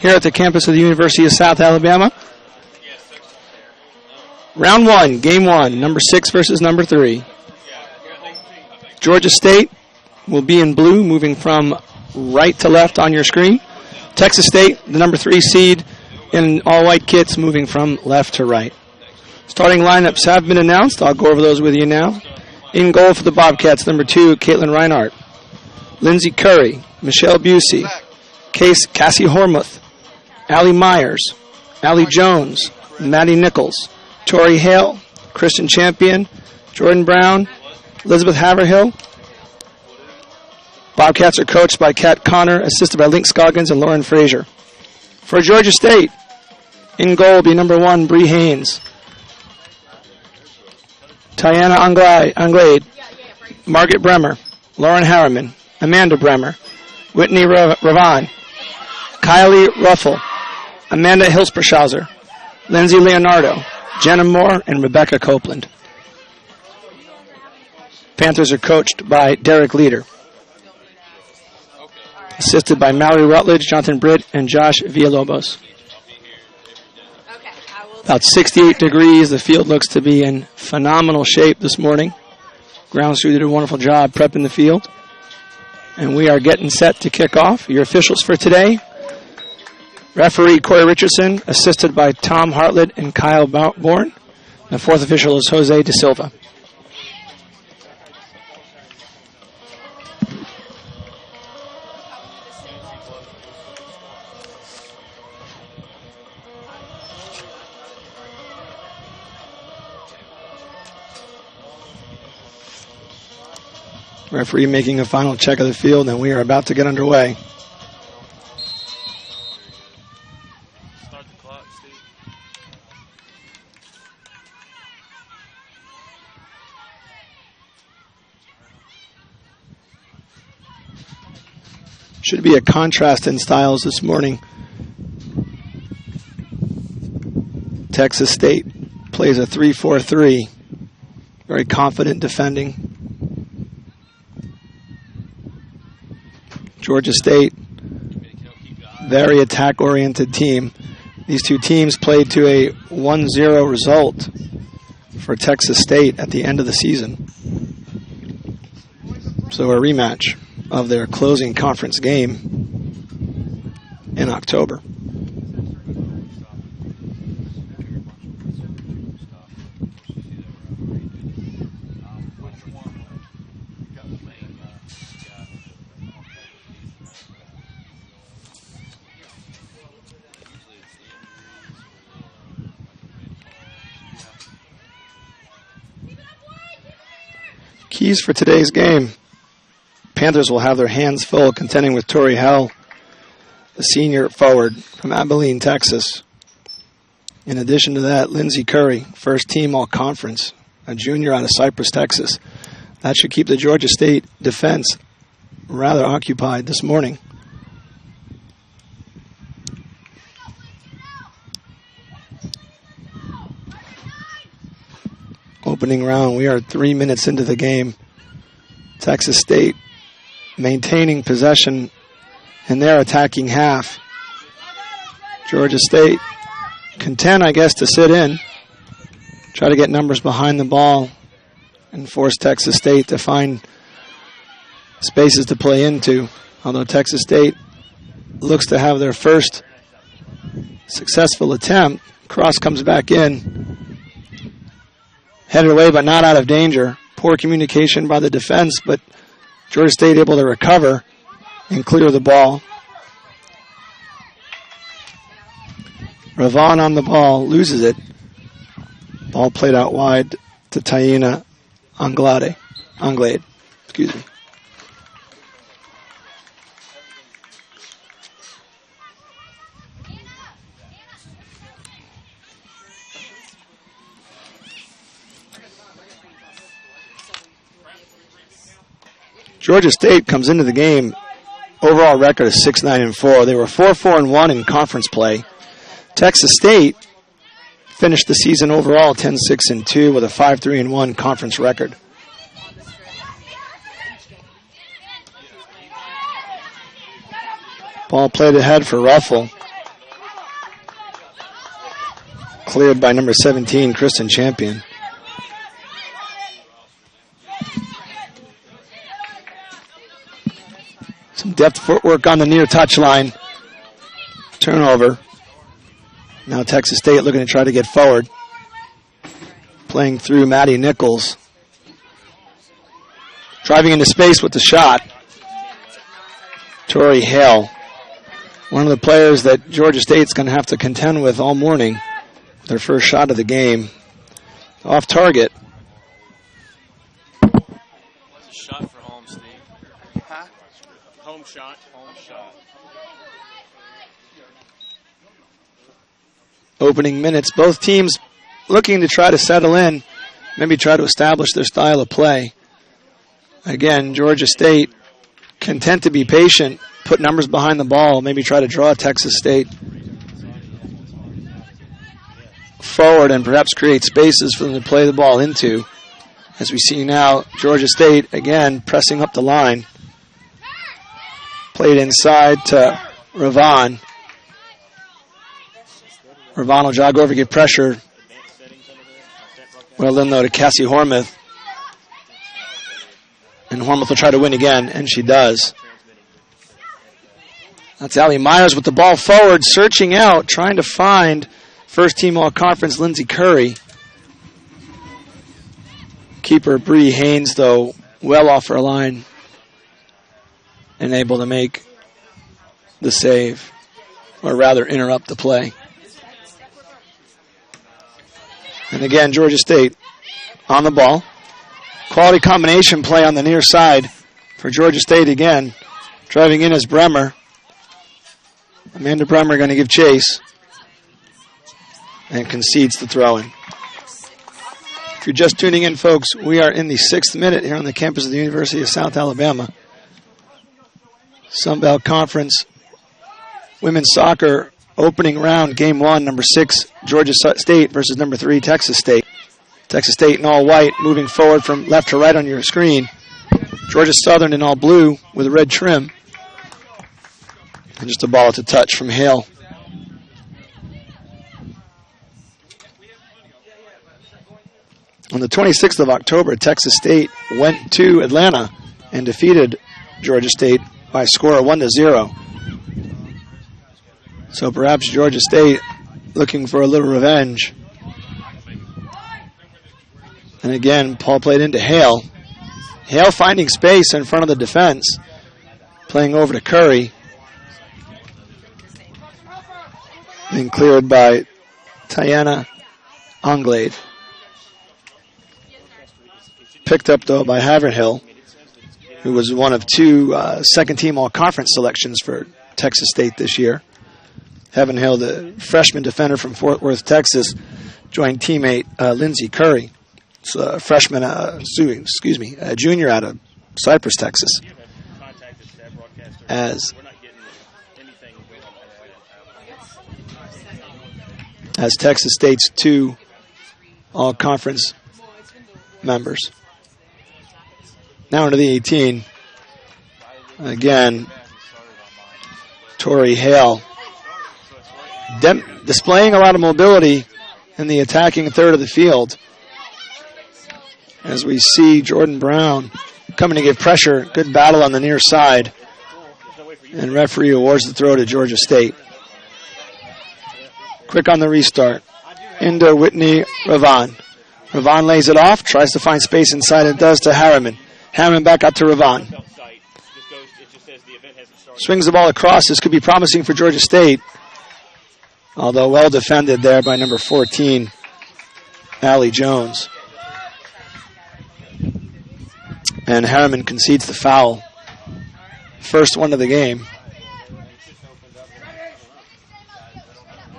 here at the campus of the University of South Alabama. Round 1, game 1, number 6 versus number 3. Georgia State will be in blue, moving from right to left on your screen. Texas State, the number 3 seed, in all-white kits, moving from left to right. Starting lineups have been announced. I'll go over those with you now. In goal for the Bobcats, number 2, Caitlin Reinhardt. Lindsey Curry, Michelle Busey, Cassie Hormuth, Allie Myers, Allie Jones, Maddie Nichols, Tory Hall, Kristen Champion, Jordan Brown, Elizabeth Haverhill. Bobcats are coached by Kat Connor, assisted by Link Scoggins and Lauren Frazier. For Georgia State, in goal will be number 1, Bree Haynes, Tiana Anglade, Margaret Bremer, Lauren Harriman, Amanda Bremer, Whitney Ravon, Kylie Ruffle, Amanda Hilspershauser, Lindsay Leonardo, Jenna Moore, and Rebecca Copeland. Panthers are coached by Derek Leader, assisted by Mallory Rutledge, Jonathan Britt, and Josh Villalobos. About 68 degrees. The field looks to be in phenomenal shape this morning. Grounds crew did a wonderful job prepping the field. And we are getting set to kick off. Your officials for today: referee Corey Richardson, assisted by Tom Hartlett and Kyle Bourne. The fourth official is Jose De Silva. Referee making a final check of the field, and we are about to get underway. Start the clock, Steve. Should be a contrast in styles this morning. Texas State plays a 3-4-3. Very confident defending. Georgia State, very attack-oriented team. These two teams played to a 1-0 result for Texas State at the end of the season. So a rematch of their closing conference game in October. Keys for today's game: Panthers will have their hands full contending with Tory Hall, the senior forward from Abilene, Texas. In addition to that, Lindsey Curry, first team all-conference, a junior out of Cypress, Texas. That should keep the Georgia State defense rather occupied this morning. Opening round, we are 3 minutes into the game. Texas State maintaining possession in their attacking half. Georgia State content, I guess, to sit in, try to get numbers behind the ball, and force Texas State to find spaces to play into. Although Texas State looks to have their first successful attempt. Cross comes back in. Headed away, but not out of danger. Poor communication by the defense, but Georgia State able to recover and clear the ball. Ravon on the ball, loses it. Ball played out wide to Tiana Anglade. Excuse me. Georgia State comes into the game, overall record is 6-9-4. They were 4-4-1 in conference play. Texas State finished the season overall 10-6-2 with a 5-3-1 conference record. Ball played ahead for Ruffle. Cleared by number 17, Kristen Champion. Some depth footwork on the near touchline. Turnover. Now Texas State looking to try to get forward. Playing through Maddie Nichols. Driving into space with the shot. Tory Hall. One of the players that Georgia State's going to have to contend with all morning. Their first shot of the game. Off target. What's a shot for home, Steve? Huh? Home shot. Home shot. Opening minutes. Both teams looking to try to settle in. Maybe try to establish their style of play. Again, Georgia State content to be patient. Put numbers behind the ball. Maybe try to draw Texas State forward and perhaps create spaces for them to play the ball into. As we see now, Georgia State again pressing up the line. Played inside to Ravon. Ravon will jog over, get pressure. Well then though to Cassie Hormuth. And Hormuth will try to win again, and she does. That's Allie Myers with the ball forward, searching out, trying to find first team all-conference Lindsey Curry. Keeper Bree Haynes, though, well off her line and able to make the save, or rather interrupt the play. And again, Georgia State on the ball. Quality combination play on the near side for Georgia State again. Driving in is Bremer. Amanda Bremer going to give chase and concedes the throw-in. If you're just tuning in, folks, we are in the 6th minute here on the campus of the University of South Alabama. Sun Belt Conference Women's Soccer opening round, game 1, number 6, Georgia State versus number 3, Texas State. Texas State in all white, moving forward from left to right on your screen. Georgia Southern in all blue with a red trim. And just a ball to touch from Hale. On the 26th of October, Texas State went to Atlanta and defeated Georgia State by a score of 1-0. So perhaps Georgia State looking for a little revenge. And again, Paul played into Hale. Hale finding space in front of the defense. Playing over to Curry. Being cleared by Tiana Anglade. Picked up, though, by Haverhill, who was one of 2 second-team all-conference selections for Texas State this year. Haverhill, the freshman defender from Fort Worth, Texas, joined teammate Lindsey Curry. A freshman, a junior out of Cypress, Texas. As Texas State's 2 all-conference members. Now into the 18. Again, Tory Hale displaying a lot of mobility in the attacking third of the field. As we see Jordan Brown coming to give pressure. Good battle on the near side. And referee awards the throw to Georgia State. Quick on the restart. Into Whitney Ravon. Ravon lays it off. Tries to find space inside and does to Harriman. Harriman back out to Ravon. Swings the ball across. This could be promising for Georgia State. Although well defended there by number 14, Allie Jones. And Harriman concedes the foul. First one of the game.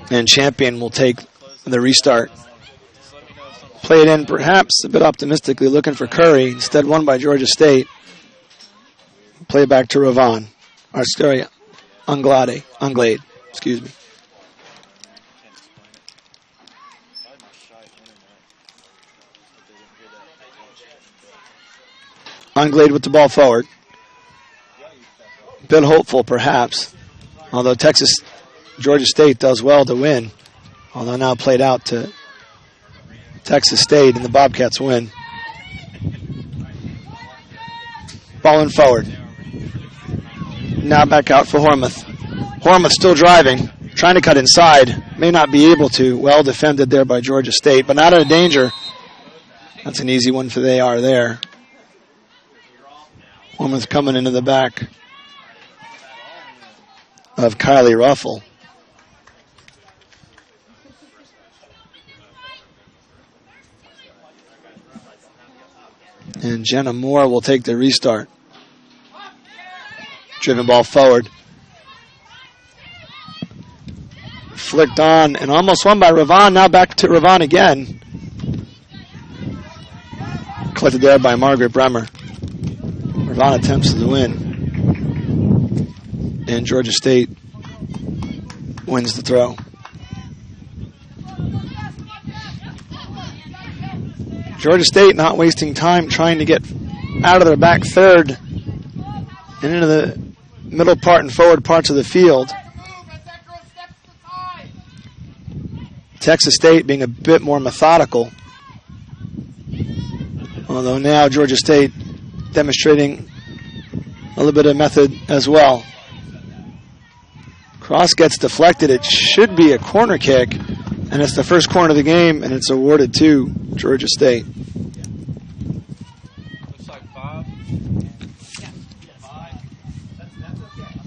And Champion will take the restart. Played in perhaps a bit optimistically, looking for Curry. Instead won by Georgia State. Play back to Ravon. Anglade. Excuse me. Anglade with the ball forward. Bit hopeful, perhaps. Although Georgia State does well to win. Although now played out to Texas State, and the Bobcats win. Ball in forward. Now back out for Hormuth. Hormuth still driving, trying to cut inside. May not be able to. Well defended there by Georgia State, but not out of danger. That's an easy one for they are there. Hormuth coming into the back of Kylie Ruffle. And Jenna Moore will take the restart. Driven ball forward. Flicked on and almost won by Ravon. Now back to Ravon again. Collected there by Margaret Bremer. Ravon attempts the win. And Georgia State wins the throw. Georgia State not wasting time trying to get out of their back third and into the middle part and forward parts of the field. Texas State being a bit more methodical. Although now Georgia State demonstrating a little bit of method as well. Cross gets deflected. It should be a corner kick. And it's the first corner of the game, and it's awarded to Georgia State. Looks like 5.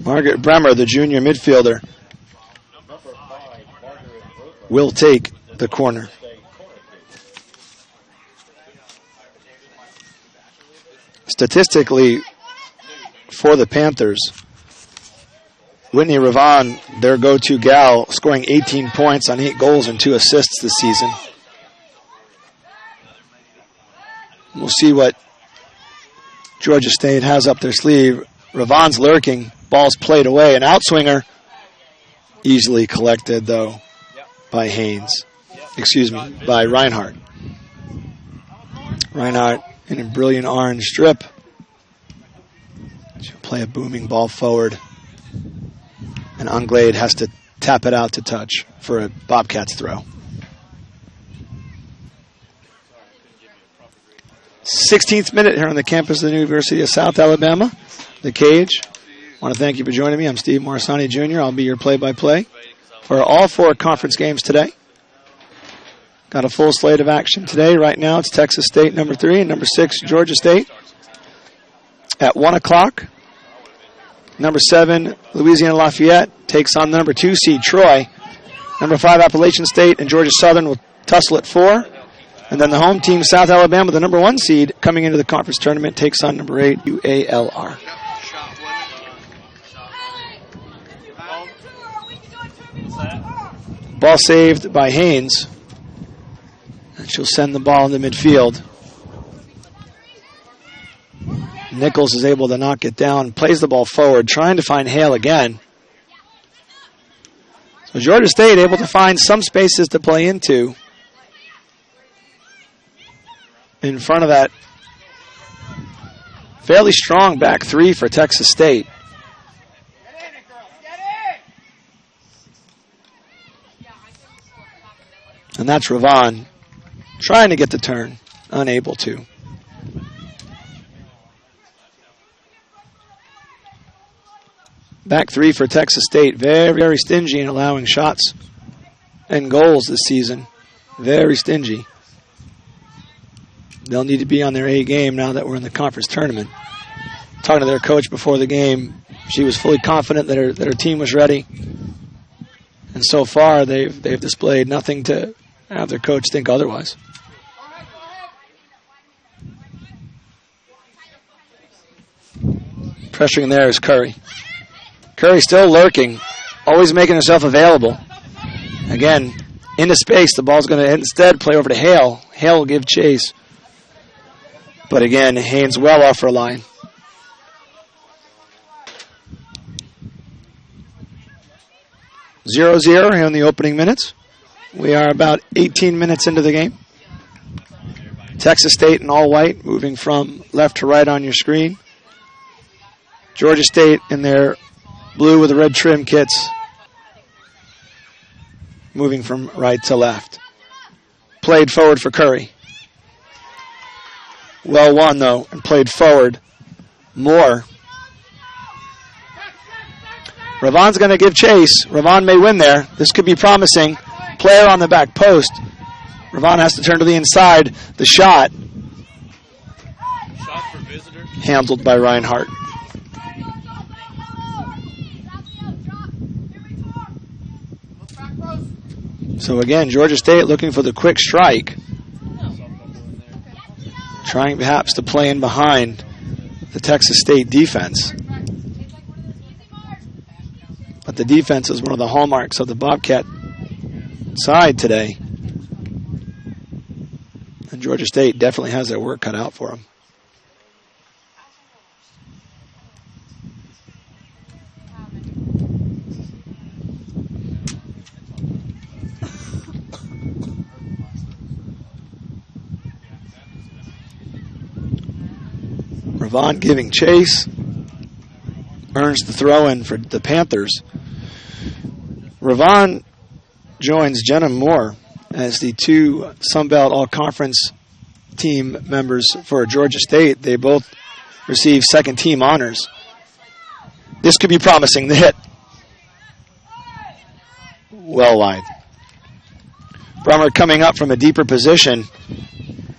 Margaret Bremer, the junior midfielder, will take the corner. Statistically, for the Panthers, Whitney Ravon, their go-to gal, scoring 18 points on 8 goals and 2 assists this season. We'll see what Georgia State has up their sleeve. Ravon's lurking. Ball's played away. An outswinger. Easily collected, though, by Haynes. Excuse me, by Reinhardt. Reinhardt in a brilliant orange strip. She'll play a booming ball forward. And Anglade has to tap it out to touch for a Bobcats throw. 16th minute here on the campus of the University of South Alabama. The Cage. I want to thank you for joining me. I'm Steve Morisani Jr. I'll be your play-by-play for all 4 conference games today. Got a full slate of action today. Right now it's Texas State number 3 and number 6 Georgia State. At 1 o'clock. Number 7, Louisiana Lafayette, takes on the number 2 seed, Troy. Number 5, Appalachian State and Georgia Southern will tussle at 4. And then the home team, South Alabama, the number 1 seed, coming into the conference tournament, takes on number 8, UALR. Ball saved by Haynes. And she'll send the ball into midfield. Nichols is able to knock it down, plays the ball forward, trying to find Hale again. So Georgia State able to find some spaces to play into in front of that fairly strong back 3 for Texas State. And that's Ravon trying to get the turn, unable to. Back 3 for Texas State. Very, very stingy in allowing shots and goals this season. Very stingy. They'll need to be on their A game now that we're in the conference tournament. Talking to their coach before the game, she was fully confident that her team was ready. And so far, they've displayed nothing to have their coach think otherwise. Pressuring there is Curry. Curry still lurking, always making herself available. Again, into space. The ball's going to instead play over to Hale. Hale will give chase. But again, Haynes well off her line. Zero here in the opening minutes. We are about 18 minutes into the game. Texas State in all white, moving from left to right on your screen. Georgia State in their blue with the red trim kits. moving from right to left. Played forward for Curry. Well won, though, and played forward. Moore. Ravon's going to give chase. Ravon may win there. This could be promising. Player on the back post. Ravon has to turn to the inside. The shot. Shot for visitor. Handled by Reinhardt. So again, Georgia State looking for the quick strike. Trying perhaps to play in behind the Texas State defense. But the defense is one of the hallmarks of the Bobcat side today. And Georgia State definitely has their work cut out for them. Ravon giving chase. Earns the throw-in for the Panthers. Ravon joins Jenna Moore as the two Sunbelt All-Conference team members for Georgia State. They both receive second-team honors. This could be promising. The hit. Well wide. Brummer coming up from a deeper position.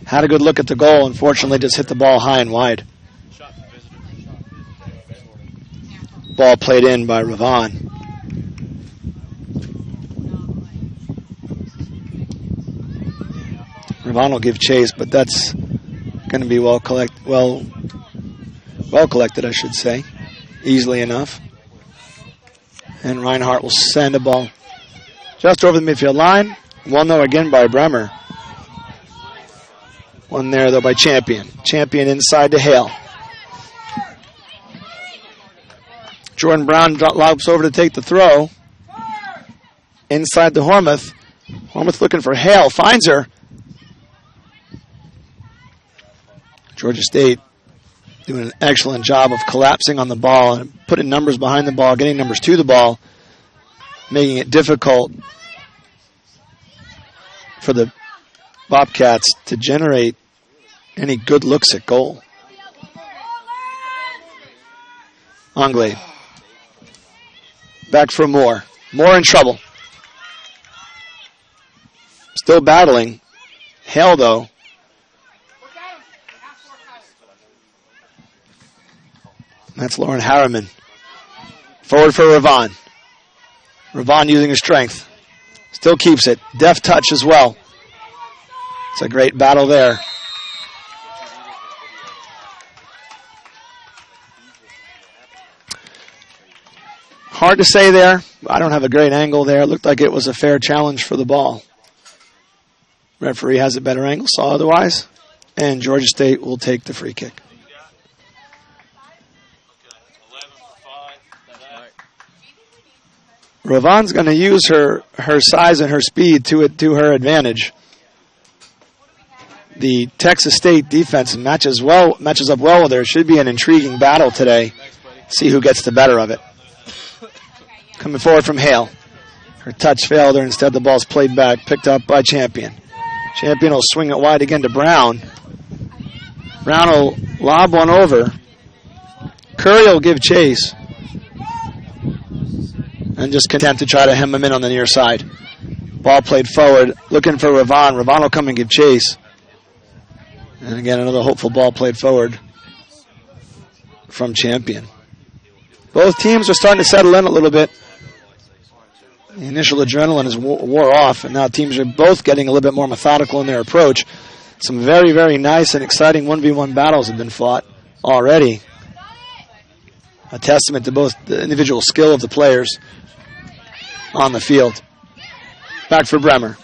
Had a good look at the goal. Unfortunately, just hit the ball high and wide. Ball played in by Ravon. Ravon will give chase, but that's going to be well collected, I should say, easily enough. And Reinhardt will send a ball just over the midfield line. One, though, again by Bremer. One there, though, by Champion. Champion inside to Hale. Jordan Brown lobs over to take the throw. Inside to Hormuth. Hormuth looking for Hale. Finds her. Georgia State doing an excellent job of collapsing on the ball and putting numbers behind the ball, getting numbers to the ball, making it difficult for the Bobcats to generate any good looks at goal. Anglade. Back for Moore. Moore in trouble. Still battling. Hale, though. That's Lauren Harriman. Forward for Ravon. Ravon using his strength. Still keeps it. Deft touch as well. It's a great battle there. Hard to say there. I don't have a great angle there. It looked like it was a fair challenge for the ball. Referee has a better angle, saw otherwise. And Georgia State will take the free kick. Ravon's going to use her size and her speed to her advantage. The Texas State defense matches up well with her. It should be an intriguing battle today. See who gets the better of it. Coming forward from Hale. Her touch failed her. Instead, the ball's played back, picked up by Champion. Champion will swing it wide again to Brown. Brown will lob one over. Curry will give chase. And just content to try to hem him in on the near side. Ball played forward, looking for Ravon. Ravon will come and give chase. And again, another hopeful ball played forward from Champion. Both teams are starting to settle in a little bit. The initial adrenaline is wore off, and now teams are both getting a little bit more methodical in their approach. Some very, very nice and exciting 1v1 battles have been fought already. A testament to both the individual skill of the players on the field. Back for Bremer.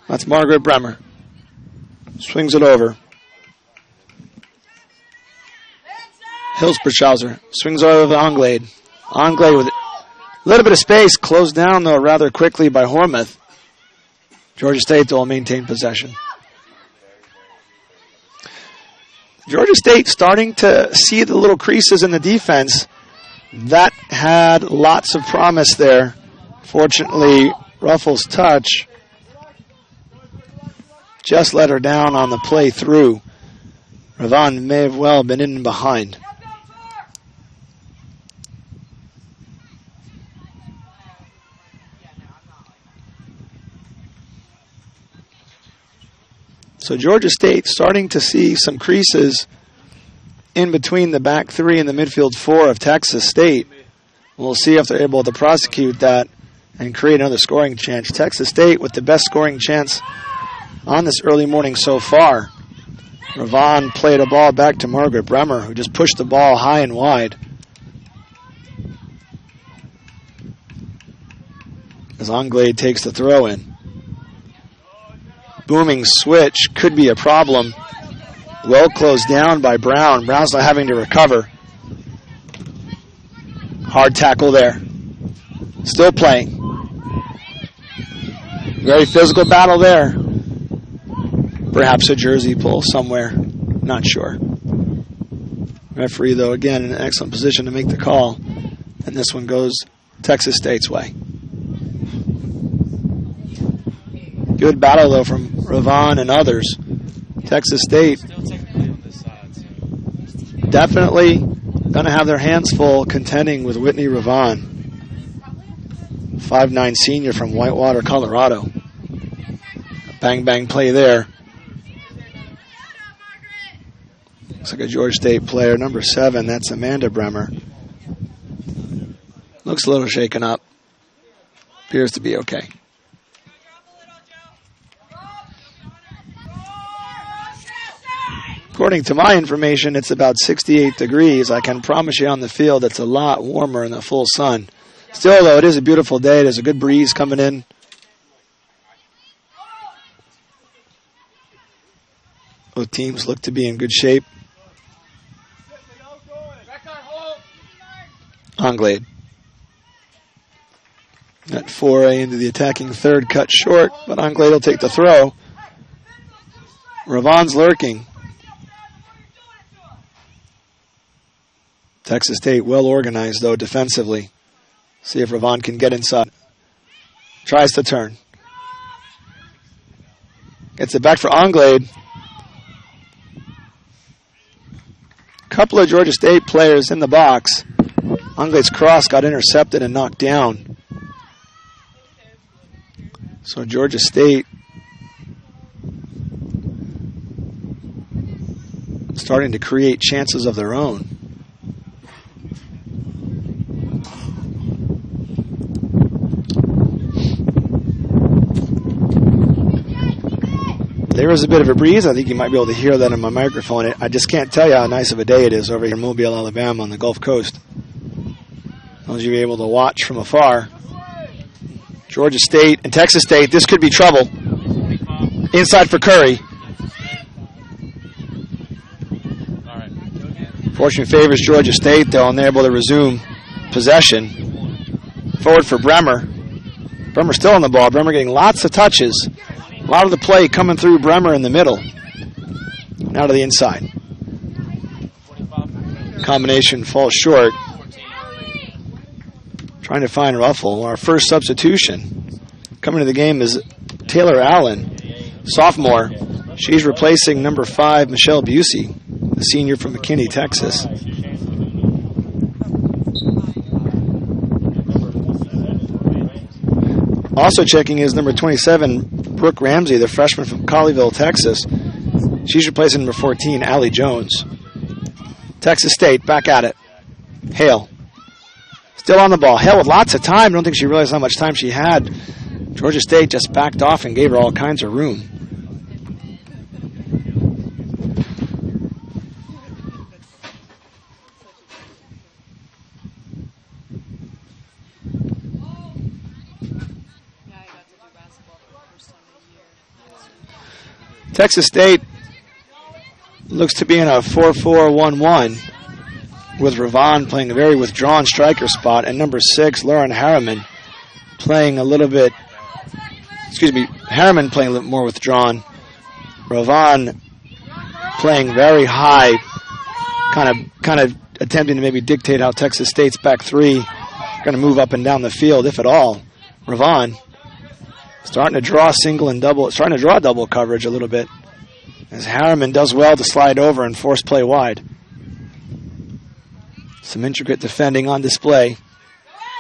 That's Margaret Bremer. Swings it over. Hilsbertshauser swings over to Anglade. Anglade with a little bit of space, closed down though rather quickly by Hormuth. Georgia State will maintain possession. Georgia State starting to see the little creases in the defense. That had lots of promise there. Fortunately, Ruffles' touch just let her down on the play through. Ravon may have well been in and behind. So Georgia State starting to see some creases in between the back three and the midfield four of Texas State. We'll see if they're able to prosecute that and create another scoring chance. Texas State with the best scoring chance on this early morning so far. Ravon played a ball back to Margaret Bremer, who just pushed the ball high and wide. As Anglade takes the throw in. Booming switch could be a problem. Well closed down by Brown. Brown's not having to recover. Hard tackle there. Still playing. Very physical battle there. Perhaps a jersey pull somewhere. Not sure. Referee, though, again, in an excellent position to make the call. And this one goes Texas State's way. Good battle, though, from Ravon and others. Texas State definitely going to have their hands full contending with Whitney Ravon. 5'9" senior from Whitewater, Colorado. Bang, bang play there. Looks like a Georgia State player, number 7. That's Amanda Bremer. Looks a little shaken up. Appears to be okay. According to my information, it's about 68 degrees. I can promise you on the field it's a lot warmer in the full sun. Still, though, it is a beautiful day. There's a good breeze coming in. Both teams look to be in good shape. Anglade. That foray into the attacking third cut short, but Anglade will take the throw. Ravon's lurking. Texas State well organized, though, defensively. See if Ravon can get inside. Tries to turn. Gets it back for Anglade. Couple of Georgia State players in the box. Anglade's cross got intercepted and knocked down. So Georgia State starting to create chances of their own. There is a bit of a breeze. I think you might be able to hear that in my microphone. I just can't tell you how nice of a day it is over here in Mobile, Alabama on the Gulf Coast. Those of you able to watch from afar. Georgia State and Texas State, this could be trouble. Inside for Curry. Fortune favors Georgia State, though, and they're able to resume possession. Forward for Bremer. Bremer still on the ball. Bremer getting lots of touches. A lot of the play coming through Bremer in the middle. Now to the inside. Combination falls short. Trying to find Ruffle. Our first substitution coming to the game is Taylor Allen, sophomore. She's replacing number 5, Michelle Busey, the senior from McKinney, Texas. Also checking is number 27, Brooke Ramsey, the freshman from Colleyville, Texas. She's replacing number 14, Allie Jones. Texas State back at it. Hale. Still on the ball. Hale with lots of time. I don't think she realized how much time she had. Georgia State just backed off and gave her all kinds of room. Texas State looks to be in a 4-4-1-1 with Ravon playing a very withdrawn striker spot and number 6, Lauren Harriman, playing a little bit, Harriman playing a little more withdrawn. Ravon playing very high, kind of attempting to maybe dictate how Texas State's back three going to move up and down the field, if at all. Ravon Starting to draw single and double, starting to draw double coverage a little bit, as Harriman does well to slide over and force play wide. Some intricate defending on display.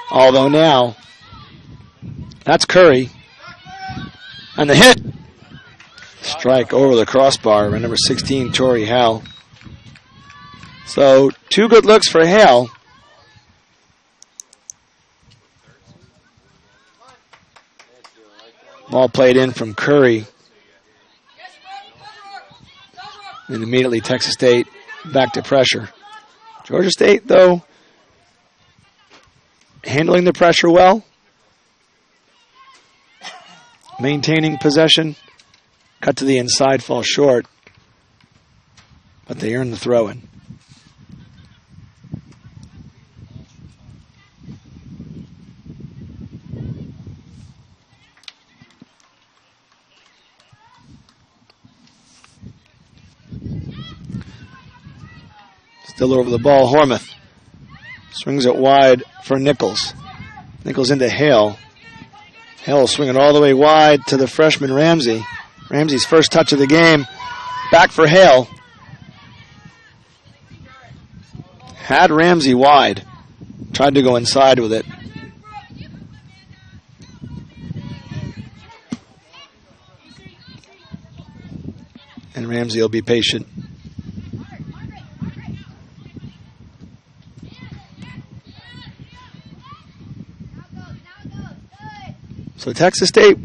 Although now, that's Curry. And the hit. Strike over the crossbar by number 16, Tory Hall. So 2 good looks for Hale. Ball played in from Curry. And immediately Texas State back to pressure. Georgia State, though, handling the pressure well. Maintaining possession. Cut to the inside, fall short. But they earn the throw-in. Still over the ball, Hormuth. Swings it wide for Nichols. Nichols into Hale. Hale swinging all the way wide to the freshman Ramsey. Ramsey's first touch of the game. Back for Hale. Had Ramsey wide. Tried to go inside with it. And Ramsey will be patient. So Texas State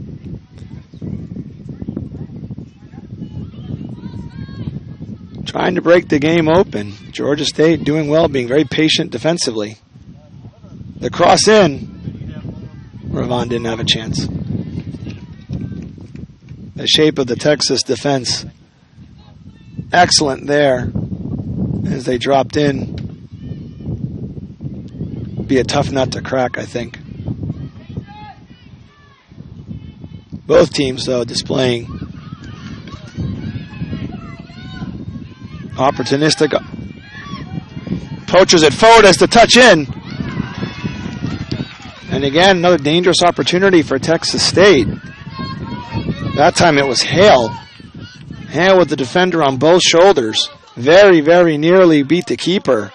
trying to break the game open. Georgia State doing well, being very patient defensively. The cross in, Ravon didn't have a chance. The shape of the Texas defense, excellent there as they dropped in. Be a tough nut to crack, I think. Both teams, though, displaying opportunistic. Poachers it forward as the touch in. And again, another dangerous opportunity for Texas State. That time it was Hale. Hale with the defender on both shoulders. Very, very nearly beat the keeper.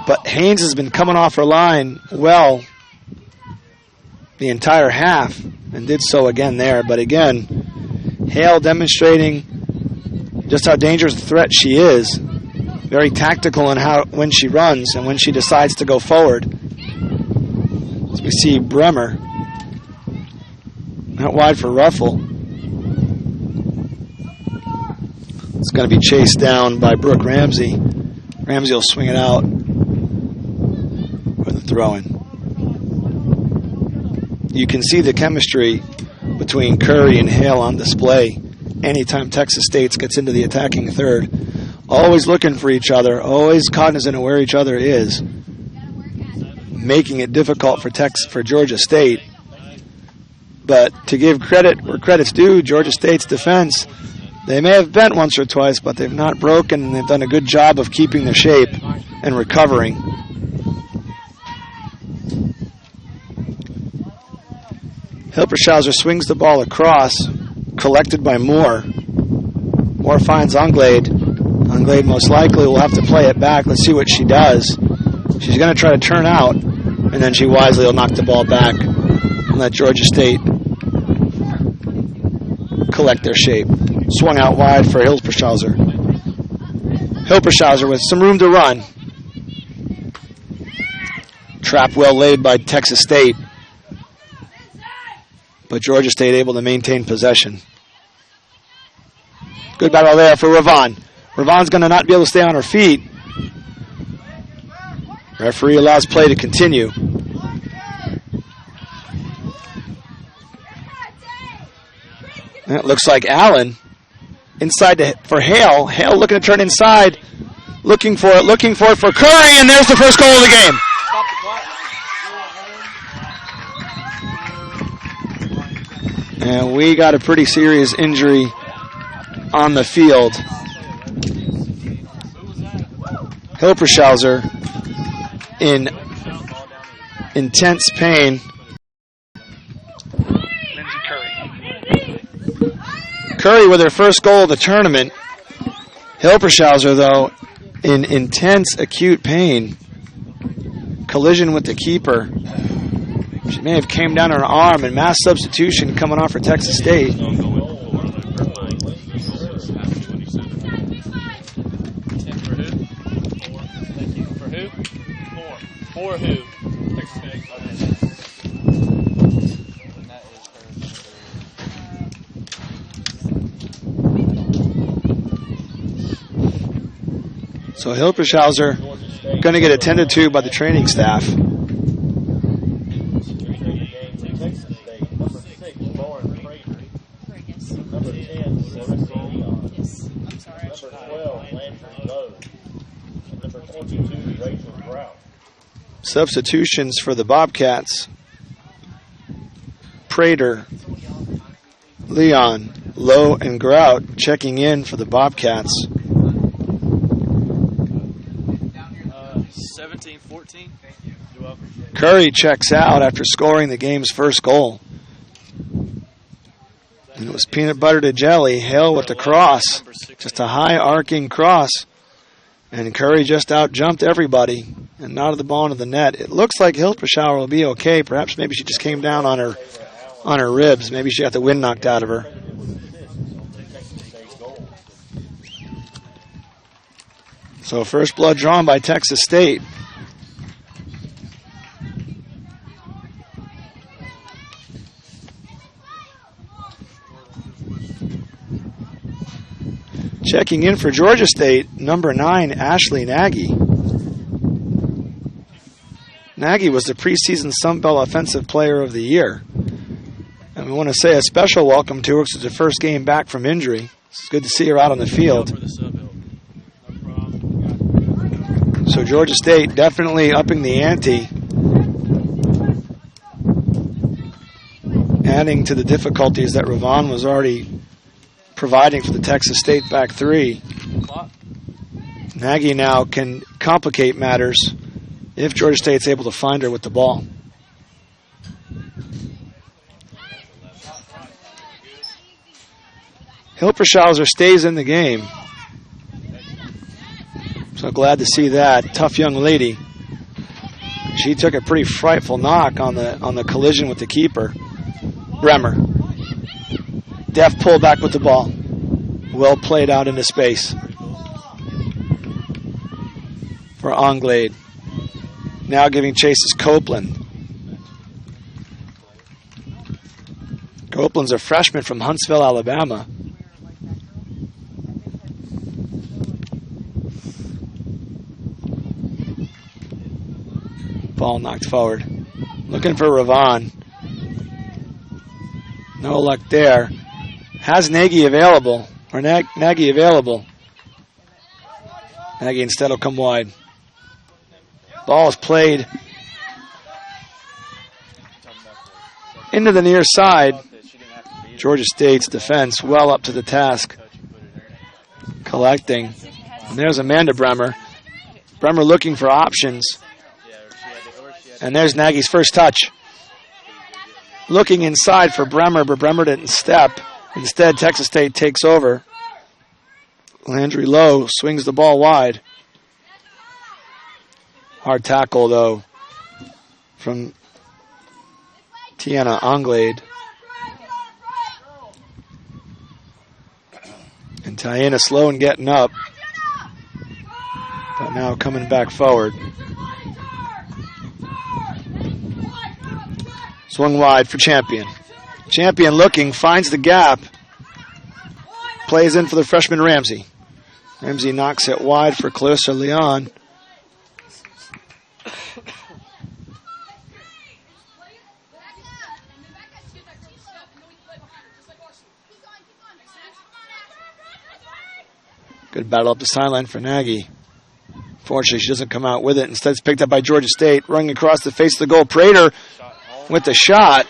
But Haynes has been coming off her line well the entire half, and did so again there. But again, Hale demonstrating just how dangerous a threat she is. Very tactical in when she runs and when she decides to go forward. As we see Bremer out wide for Ruffle. It's going to be chased down by Brooke Ramsey. Ramsey will swing it out with a throw-in. You can see the chemistry between Curry and Hale on display anytime Texas State gets into the attacking third. Always looking for each other, always cognizant of where each other is, making it difficult for Georgia State. But to give credit where credit's due, Georgia State's defense, they may have bent once or twice, but they've not broken, and they've done a good job of keeping their shape and recovering. Hilpershauser swings the ball across, collected by Moore. Moore finds Anglade. Anglade most likely will have to play it back. Let's see what she does. She's going to try to turn out, and then she wisely will knock the ball back and let Georgia State collect their shape. Swung out wide for Hilpershauser. Hilpershauser with some room to run. Trap well laid by Texas State. But Georgia State able to maintain possession. Good battle there for Ravon. Ravon's going to not be able to stay on her feet. Referee allows play to continue. And it looks like Allen inside for Hale. Hale looking to turn inside. Looking for it for Curry, and there's the first goal of the game. And we got a pretty serious injury on the field. Hilpershauser in intense pain. Lindsay Curry. Curry with her first goal of the tournament. Hilpershauser, though, in intense acute pain. Collision with the keeper. She may have came down on her arm, and mass substitution coming off for Texas State. For who? For who? Texas State. So Hilpershauser going to get attended to by the training staff. Substitutions for the Bobcats. Prater, Leon, Lowe, and Grout checking in for the Bobcats. 17-14. Curry checks out after scoring the game's first goal. And it was peanut butter to jelly. Hale with the cross. Just a high arcing cross. And Curry just out-jumped everybody and knotted the ball into the net. It looks like Hilpershauser will be okay. Perhaps maybe she just came down on her ribs. Maybe she got the wind knocked out of her. So first blood drawn by Texas State. Checking in for Georgia State, number 9, Ashley Nagy. Nagy was the preseason Sun Belt Offensive Player of the Year. And we want to say a special welcome to her because it's her first game back from injury. It's good to see her out on the field. So Georgia State definitely upping the ante, adding to the difficulties that Ravon was already providing for the Texas State back three. Nagy now can complicate matters if Georgia State's able to find her with the ball. Hilpershauser stays in the game. So glad to see that. Tough young lady. She took a pretty frightful knock on the collision with the keeper. Bremer. Deft pull back with the ball. Well played out into space. For Anglade. Now giving chase is Copeland. Copeland's a freshman from Huntsville, Alabama. Ball knocked forward. Looking for Ravon. No luck there. Has Nagy available. Or Nagy available. Nagy instead will come wide. Ball is played into the near side. Georgia State's defense well up to the task. Collecting. And there's Amanda Bremer. Bremer looking for options. And there's Nagy's first touch. Looking inside for Bremer, but Bremer didn't step. Instead, Texas State takes over. Landry Lowe swings the ball wide. Hard tackle, though, from Tiana Anglade. And Tiana slow in getting up, but now coming back forward. Swung wide for Champion. Champion looking, finds the gap. Plays in for the freshman Ramsey. Ramsey knocks it wide for Clarissa Leon. Good battle up the sideline for Nagy. Fortunately, she doesn't come out with it. Instead, it's picked up by Georgia State. Running across the face of the goal. Prater with the shot.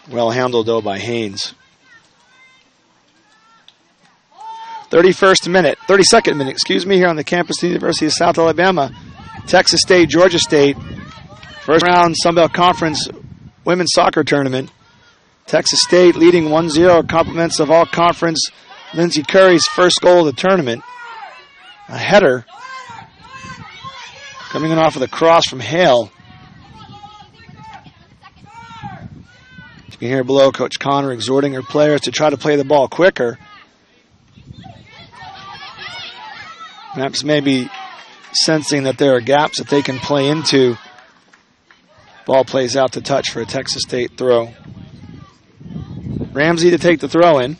Well handled, though, by Haynes. 32nd minute, here on the campus of the University of South Alabama. Texas State, Georgia State. First round Sun Belt Conference women's soccer tournament. Texas State leading 1-0. Compliments of all conference. Lindsey Curry's first goal of the tournament. A header coming in off of the cross from Hale. You can hear below Coach Connor exhorting her players to try to play the ball quicker. Perhaps maybe sensing that there are gaps that they can play into. Ball plays out to touch for a Texas State throw. Ramsey to take the throw in.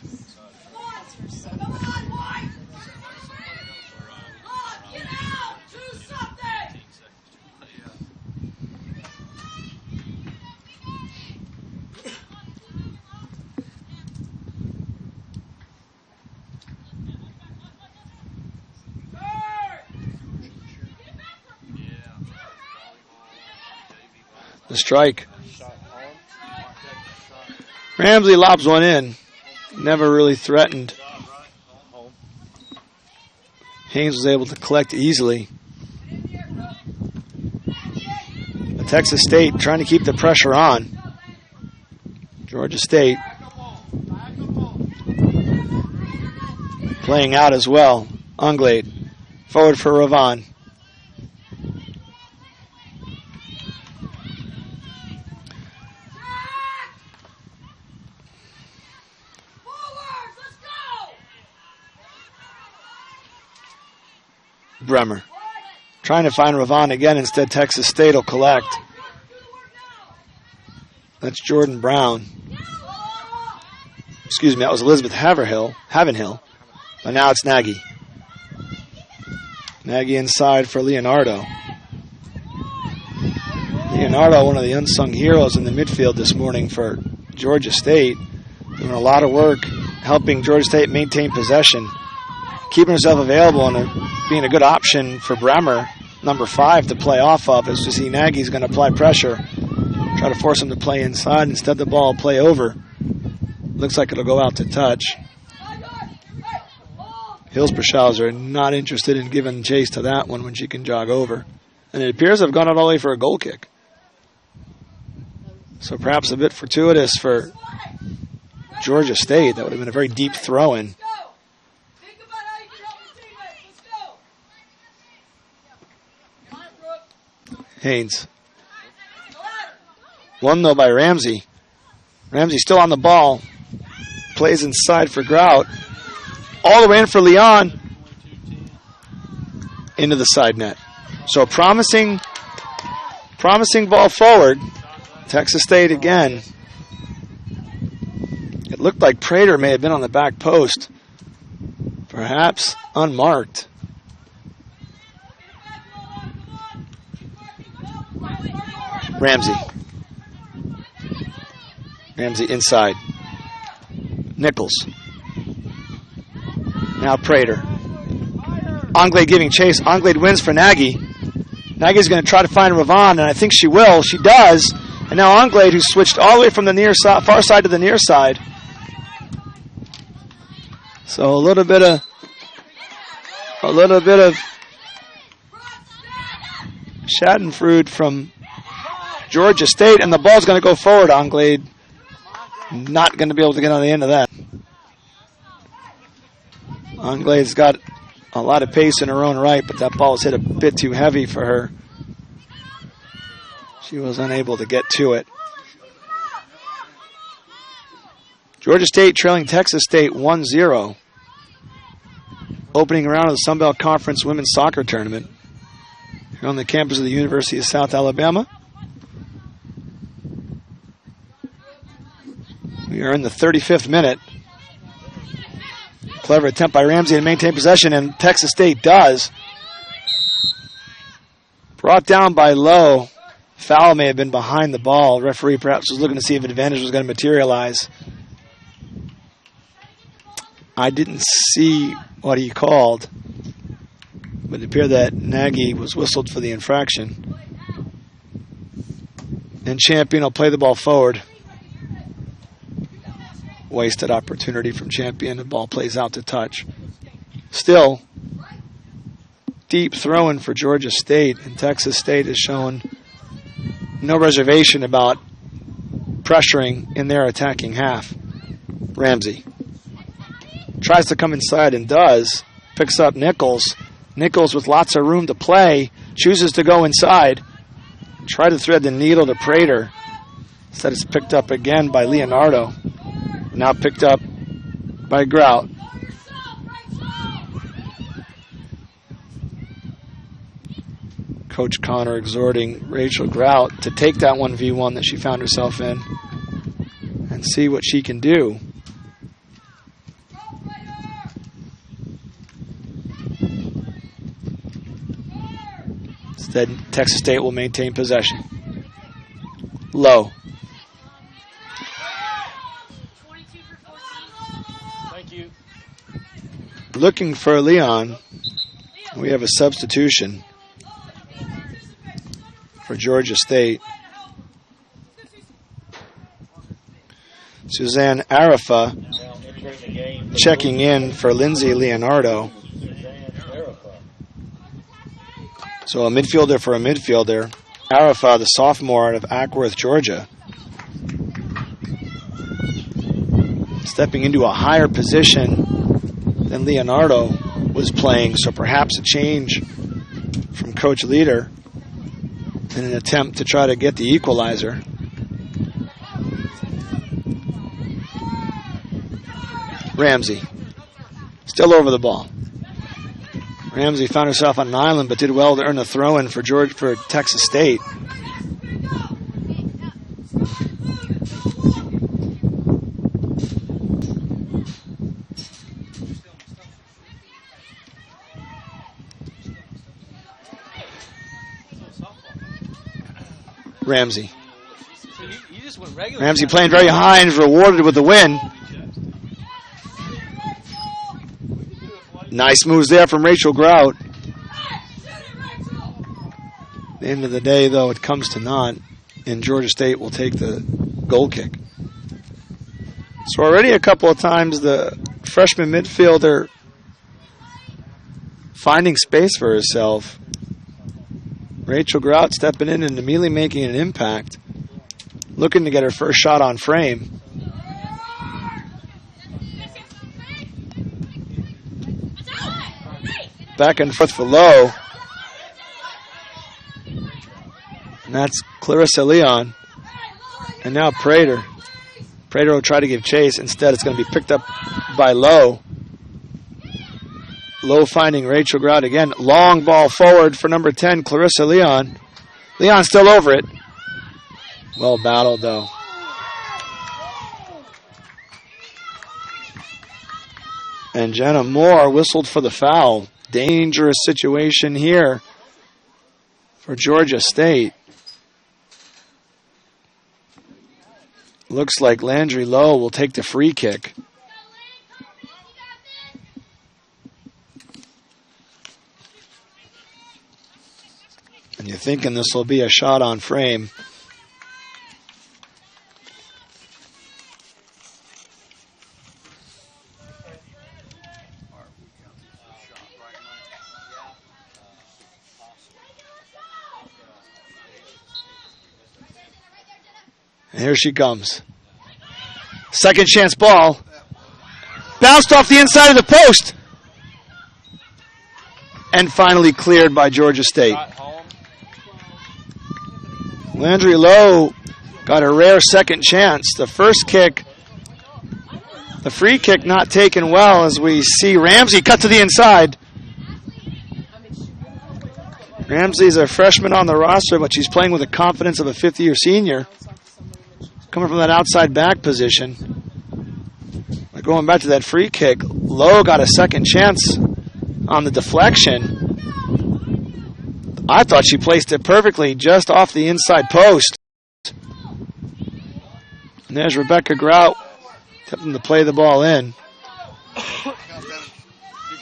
The strike. Ramsey lobs one in. Never really threatened. Haynes was able to collect easily. But Texas State trying to keep the pressure on. Georgia State playing out as well. Anglade forward for Ravon. Bremer trying to find Ravon again. Instead, Texas State will collect. That's Jordan Brown. Excuse me, that was Elizabeth Havenhill. But now it's Nagy. Nagy inside for Leonardo. Leonardo, one of the unsung heroes in the midfield this morning for Georgia State. Doing a lot of work helping Georgia State maintain possession. Keeping herself available and being a good option for Bremer, number 5, to play off of. As we see Nagy's going to apply pressure. Try to force him to play inside. Instead, the ball will play over. Looks like it'll go out to touch. Hilspershauser not interested in giving chase to that one when she can jog over. And it appears to have gone out all the way for a goal kick. So perhaps a bit fortuitous for Georgia State. That would have been a very deep throw-in. Haynes. Won, though, by Ramsey. Ramsey still on the ball. Plays inside for Grout. All the way in for Leon. Into the side net. So promising ball forward. Texas State again. It looked like Prater may have been on the back post. Perhaps unmarked. Ramsey inside. Nichols. Now Prater. Anglade giving chase. Anglade wins for Nagy. Nagy's going to try to find Ravon, and I think she will. She does. And now Anglade, who switched all the way from the near side, far side to the near side. So a little bit of Schadenfreude from Georgia State, and the ball's going to go forward. Anglade not going to be able to get on the end of that. Anglade's got a lot of pace in her own right, but that ball was hit a bit too heavy for her. She was unable to get to it. Georgia State trailing Texas State 1-0. Opening round of the Sun Belt Conference Women's Soccer Tournament here on the campus of the University of South Alabama. We are in the 35th minute. Clever attempt by Ramsey to maintain possession, and Texas State does. Brought down by Lowe. Foul may have been behind the ball. Referee perhaps was looking to see if advantage was going to materialize. I didn't see what he called, but it appeared that Nagy was whistled for the infraction. And Champion will play the ball forward. Wasted opportunity from Champion. The ball plays out to touch. Still, deep throw-in for Georgia State, and Texas State has shown no reservation about pressuring in their attacking half. Ramsey tries to come inside and does. Picks up Nichols. Nichols with lots of room to play. Chooses to go inside. Try to thread the needle to Prater. Instead it's picked up again by Leonardo. Now picked up by Grout. Coach Connor exhorting Rachel Grout to take that 1v1 that she found herself in and see what she can do. Instead, Texas State will maintain possession. Low. Thank you. Looking for Leon. We have a substitution for Georgia State. Suzanne Arafa checking in for Lindsay Leonardo. So a midfielder for a midfielder. Arafa, the sophomore out of Ackworth, Georgia. Stepping into a higher position than Leonardo was playing, so perhaps a change from Coach Leader in an attempt to try to get the equalizer. Ramsey, still over the ball. Ramsey found herself on an island, but did well to earn a throw-in for Texas State. Ramsey. Ramsey playing very high and is rewarded with the win. Nice moves there from Rachel Grout. At the end of the day, though, it comes to naught, and Georgia State will take the goal kick. So already a couple of times the freshman midfielder finding space for herself. Rachel Grout stepping in and immediately making an impact, looking to get her first shot on frame. Back and forth for Lowe. And that's Clarissa Leon. And now Prater. Prater will try to give chase. Instead, it's going to be picked up by Lowe. Lowe finding Rachel Grout again. Long ball forward for number 10, Clarissa Leon. Leon still over it. Well battled, though. And Jenna Moore whistled for the foul. Dangerous situation here for Georgia State. Looks like Landry Lowe will take the free kick. And you're thinking this will be a shot on frame. And here she comes. Second chance ball. Bounced off the inside of the post. And finally cleared by Georgia State. Landry Lowe got a rare second chance. The first kick, the free kick not taken well, as we see Ramsey cut to the inside. Ramsey's a freshman on the roster, but she's playing with the confidence of a fifth-year senior. Coming from that outside back position. But going back to that free kick, Lowe got a second chance on the deflection. I thought she placed it perfectly just off the inside post. And there's Rebecca Grout attempting to play the ball in. You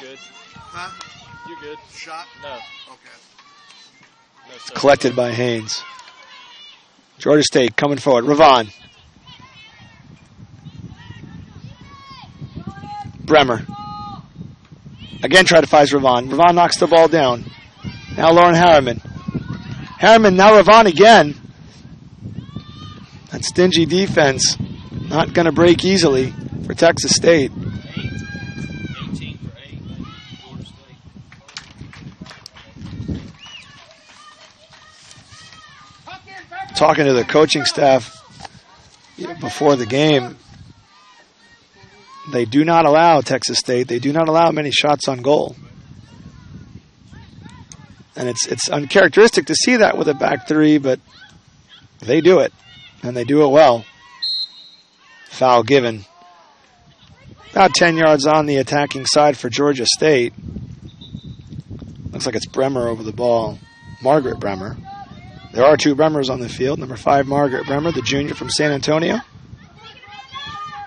good? Huh? You good? Shot? No. Okay. No, sir. Collected by Haynes. Georgia State coming forward. Ravon. Bremer. Again try to find Ravon. Ravon knocks the ball down. Now Lauren Harriman. Harriman, now Ravon again. That stingy defense not going to break easily for Texas State. 18 for 8. Georgia State. Talking to the coaching staff before the game, they do not allow Texas State. They do not allow many shots on goal. And it's uncharacteristic to see that with a back three, but they do it, and they do it well. Foul given. About 10 yards on the attacking side for Georgia State. Looks like it's Bremer over the ball. Margaret Bremer. There are 2 Bremers on the field. Number 5, Margaret Bremer, the junior from San Antonio.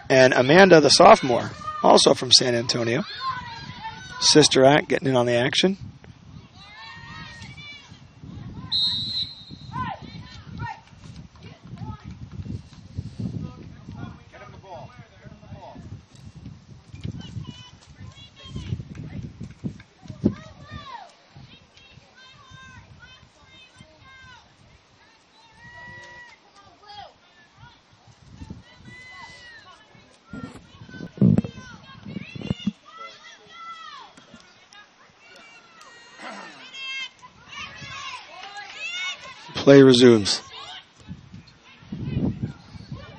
And Amanda, the sophomore, also from San Antonio. Sister Act getting in on the action. Play resumes.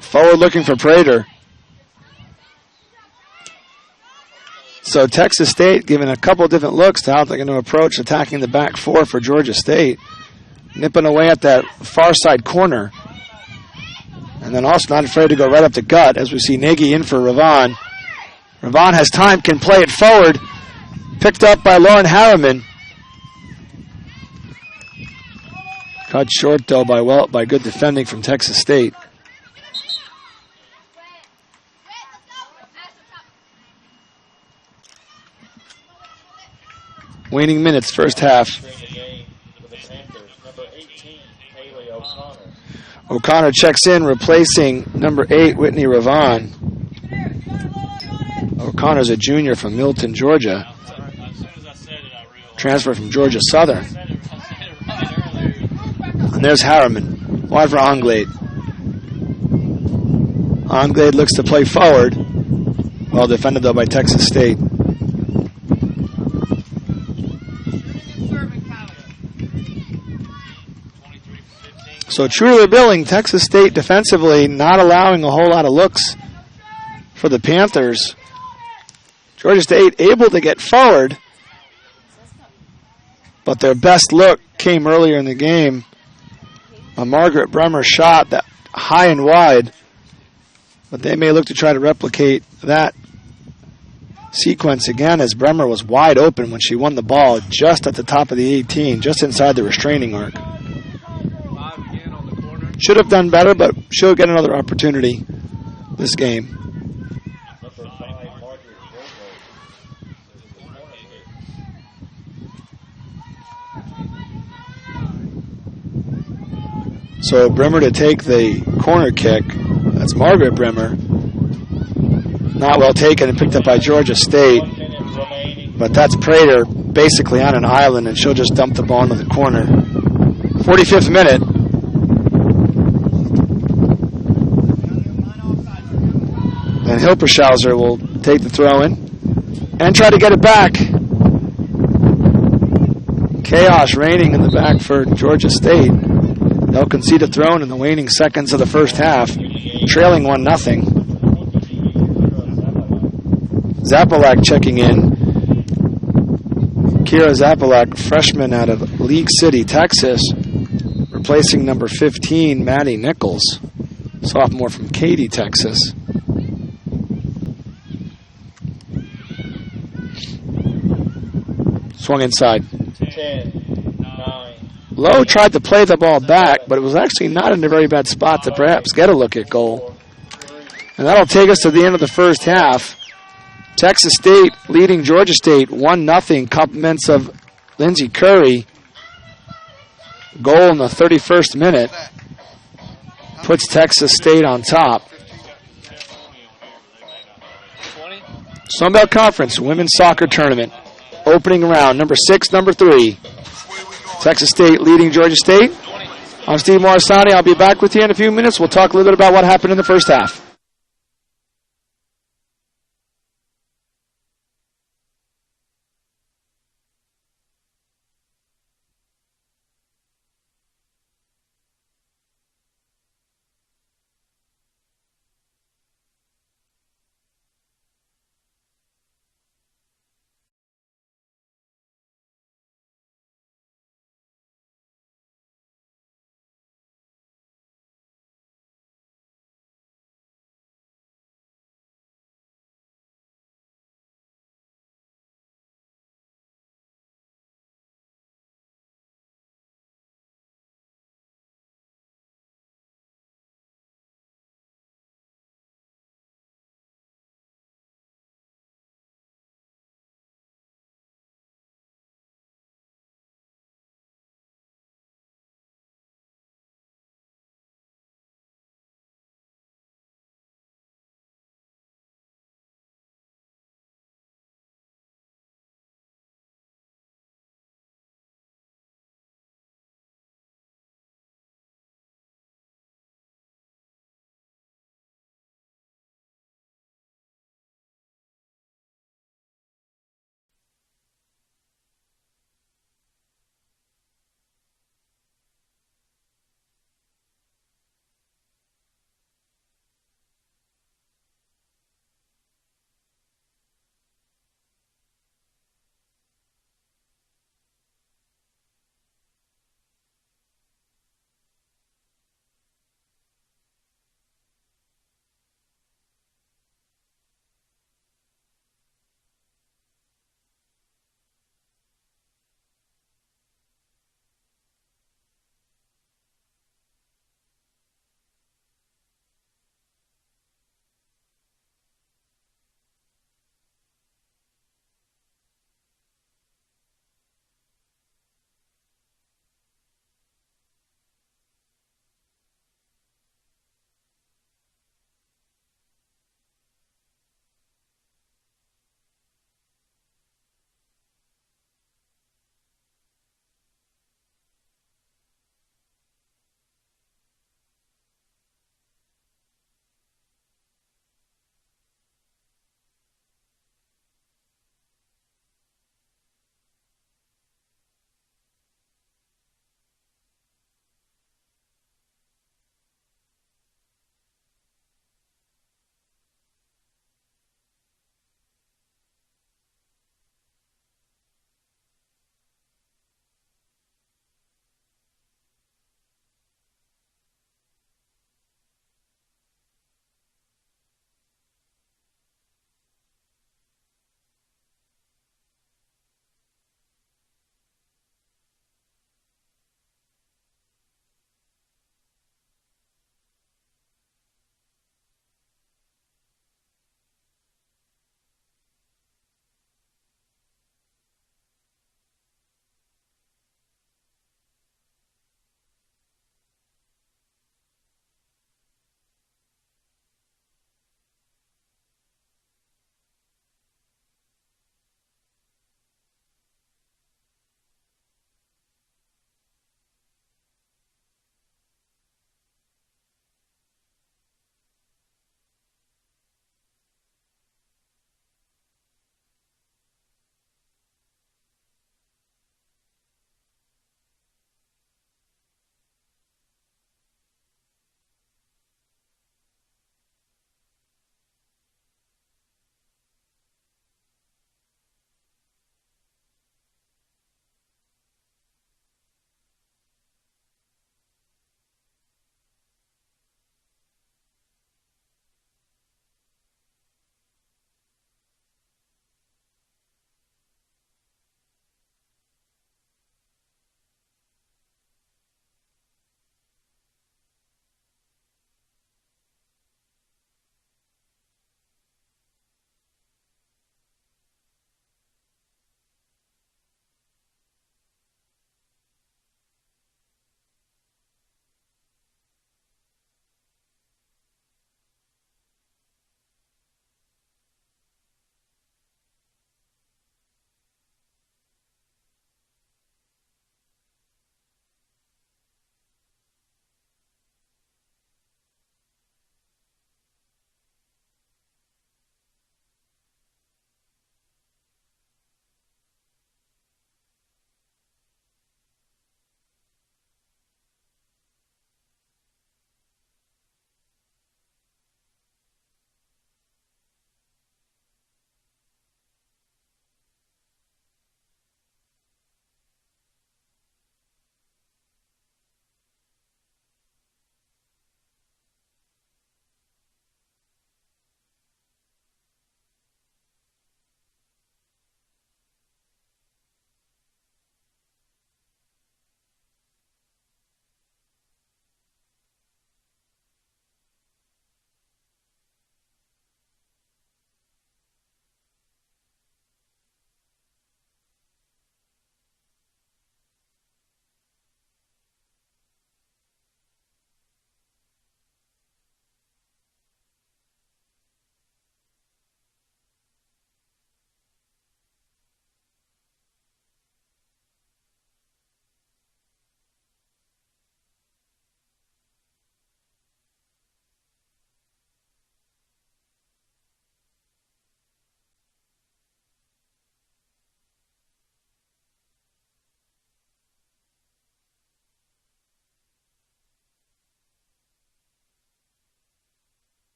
Forward looking for Prater. So Texas State giving a couple different looks to how they're going to approach attacking the back 4 for Georgia State. Nipping away at that far side corner. And then also not afraid to go right up the gut as we see Nagy in for Ravon. Ravon has time, can play it forward. Picked up by Lauren Harriman. Cut short, though, by good defending from Texas State. Waning minutes, first half. O'Connor checks in, replacing number 8, Whitney Ravon. O'Connor's a junior from Milton, Georgia. Transfer from Georgia Southern. And there's Harriman. Wide for Anglade. Anglade looks to play forward. Well defended, though, by Texas State. So true to their billing, Texas State defensively not allowing a whole lot of looks for the Panthers. Georgia State able to get forward, but their best look came earlier in the game. A Margaret Bremer shot that high and wide, but they may look to try to replicate that sequence again as Bremer was wide open when she won the ball just at the top of the 18, just inside the restraining arc. Should have done better, but she'll get another opportunity this game. So Bremer to take the corner kick. That's Margaret Bremer. Not well taken and picked up by Georgia State. But that's Prater basically on an island, and she'll just dump the ball into the corner. 45th minute. And Hilpershauser will take the throw in and try to get it back. Chaos reigning in the back for Georgia State. They'll concede a throw in the waning seconds of the first half, trailing 1-0. Zapalak checking in. Kira Zapalak, freshman out of League City, Texas, replacing number 15, Maddie Nichols, sophomore from Katy, Texas. Swung inside. 10, 9. Lowe tried to play the ball back, but it was actually not in a very bad spot to perhaps get a look at goal. And that'll take us to the end of the first half. Texas State leading Georgia State 1-0. Compliments of Lindsey Curry. Goal in the 31st minute puts Texas State on top. Sunbelt Conference Women's Soccer Tournament. Opening round, number 6, number 3. Texas State leading Georgia State I'm Steve Morrisani. I'll be back with you in a few minutes. We'll talk a little bit about what happened in the first half.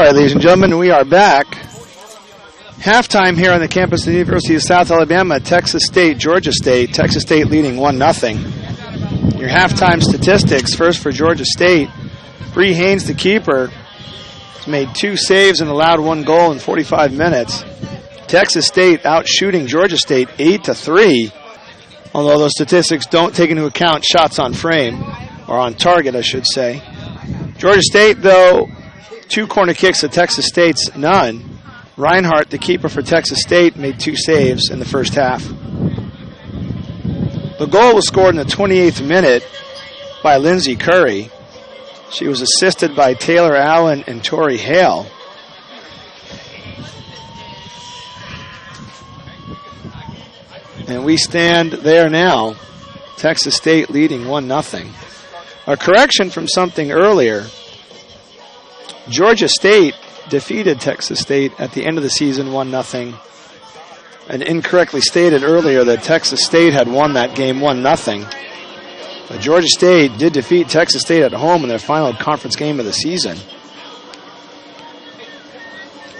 right, ladies and gentlemen, we are back. Halftime here on the campus of the University of South Alabama, Texas State, Georgia State. Texas State leading 1-0. Your halftime statistics, first for Georgia State. Bree Haynes, the keeper, has made 2 saves and allowed 1 goal in 45 minutes. Texas State out shooting Georgia State 8-3, although those statistics don't take into account shots on frame, or on target, I should say. Georgia State, though, 2 corner kicks to Texas State's none. Reinhardt, the keeper for Texas State, made 2 saves in the first half. The goal was scored in the 28th minute by Lindsay Curry. She was assisted by Taylor Allen and Tory Hall. And we stand there now, Texas State leading 1-0. A correction from something earlier. Georgia State defeated Texas State at the end of the season 1-0. And incorrectly stated earlier that Texas State had won that game 1-0. But Georgia State did defeat Texas State at home in their final conference game of the season.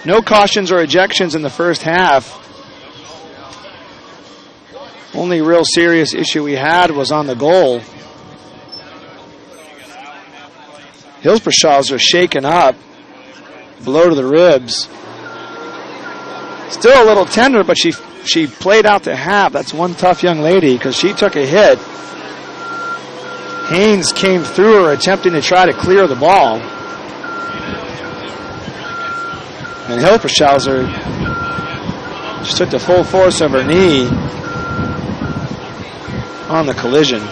No cautions or ejections in the first half. Only real serious issue we had was on the goal. Hillsborough are shaken up. Blow to the ribs. Still a little tender, but she played out the half. That's one tough young lady because she took a hit. Haynes came through her attempting to try to clear the ball. And Hillsborough just took the full force of her knee on the collision.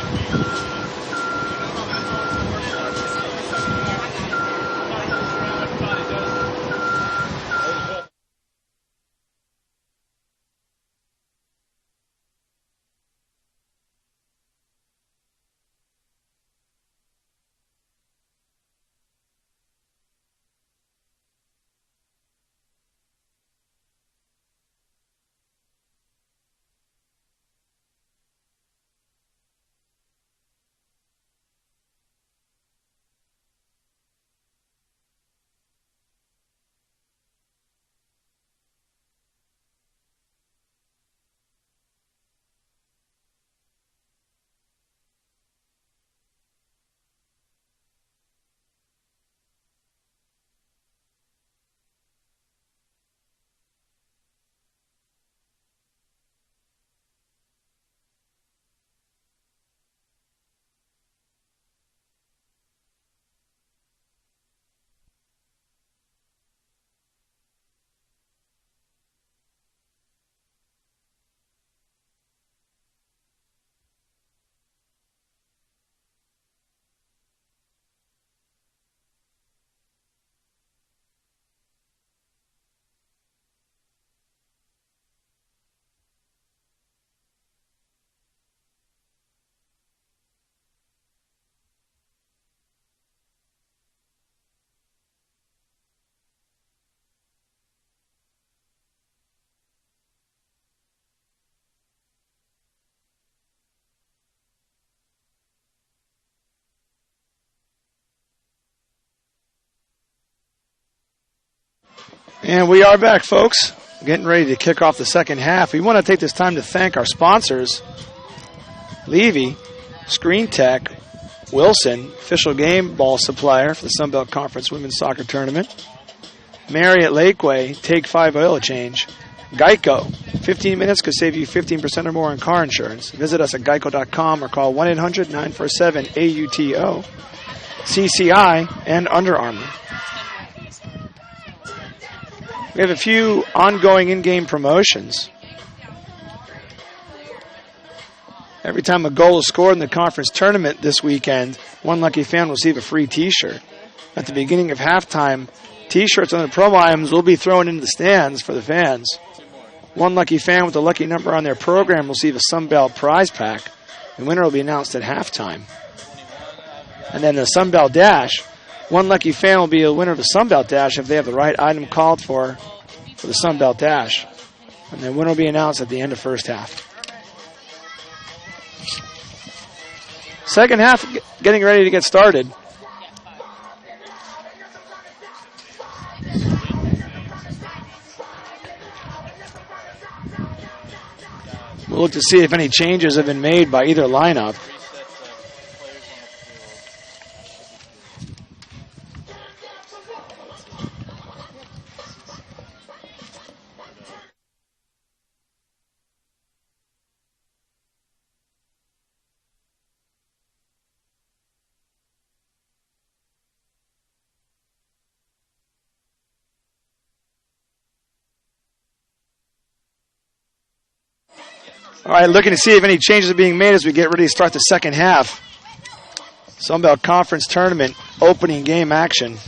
And we are back, folks. Getting ready to kick off the second half. We want to take this time to thank our sponsors, Levy, Screen Tech, Wilson, official game ball supplier for the Sun Belt Conference Women's Soccer Tournament, Marriott Lakeway, Take 5 Oil Change, Geico, 15 minutes could save you 15% or more on car insurance. Visit us at geico.com or call 1-800-947-AUTO, CCI, and Under Armour. We have a few ongoing in-game promotions. Every time a goal is scored in the conference tournament this weekend, one lucky fan will receive a free T-shirt. At the beginning of halftime, T-shirts on the promo items will be thrown into the stands for the fans. One lucky fan with a lucky number on their program will receive a Sunbelt prize pack. The winner will be announced at halftime. And then the Sunbelt Dash. One lucky fan will be a winner of the Sunbelt Dash if they have the right item called for the Sunbelt Dash. And the winner will be announced at the end of first half. Second half getting ready to get started. We'll look to see if any changes have been made by either lineup. All right, looking to see if any changes are being made as we get ready to start the second half. Sunbelt Conference Tournament opening game action.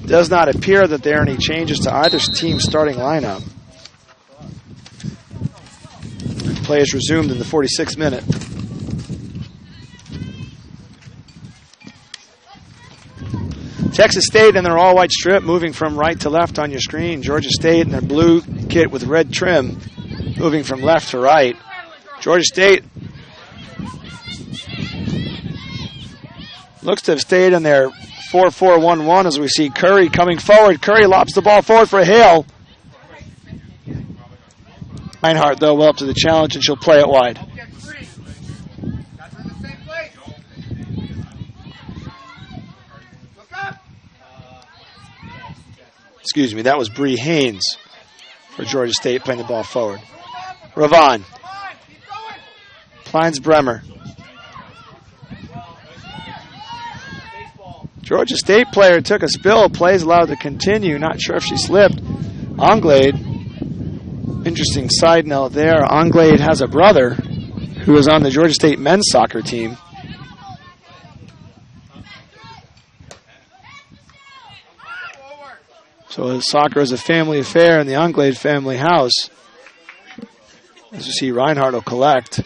Does not appear that there are any changes to either team's starting lineup. Play is resumed in the 46th minute. Texas State in their all-white strip moving from right to left on your screen. Georgia State in their blue kit with red trim moving from left to right. Georgia State looks to have stayed in their 4-4-1-1 as we see Curry coming forward. Curry lobs the ball forward for Hale. Reinhardt, though, well up to the challenge, and she'll play it wide. Excuse me, that was Bree Haynes for Georgia State playing the ball forward. Ravon. Finds Bremer. Georgia State player took a spill. Plays allowed to continue. Not sure if she slipped. Anglade. Interesting side note there. Anglade has a brother who is on the Georgia State men's soccer team. So soccer is a family affair in the Anglade family house. As you see, Reinhardt will collect.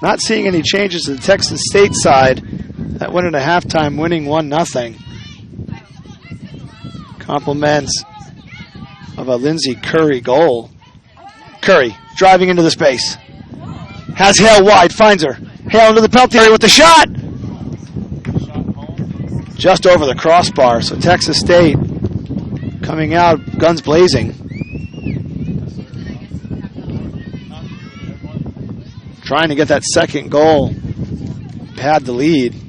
Not seeing any changes to the Texas State side. That went into halftime, winning 1-0. Compliments of a Lindsey Curry goal. Curry driving into the space. Has Hale wide, finds her. Hale into the penalty area with the shot. Just over the crossbar. So Texas State coming out, guns blazing. Trying to get that second goal. Pad the lead.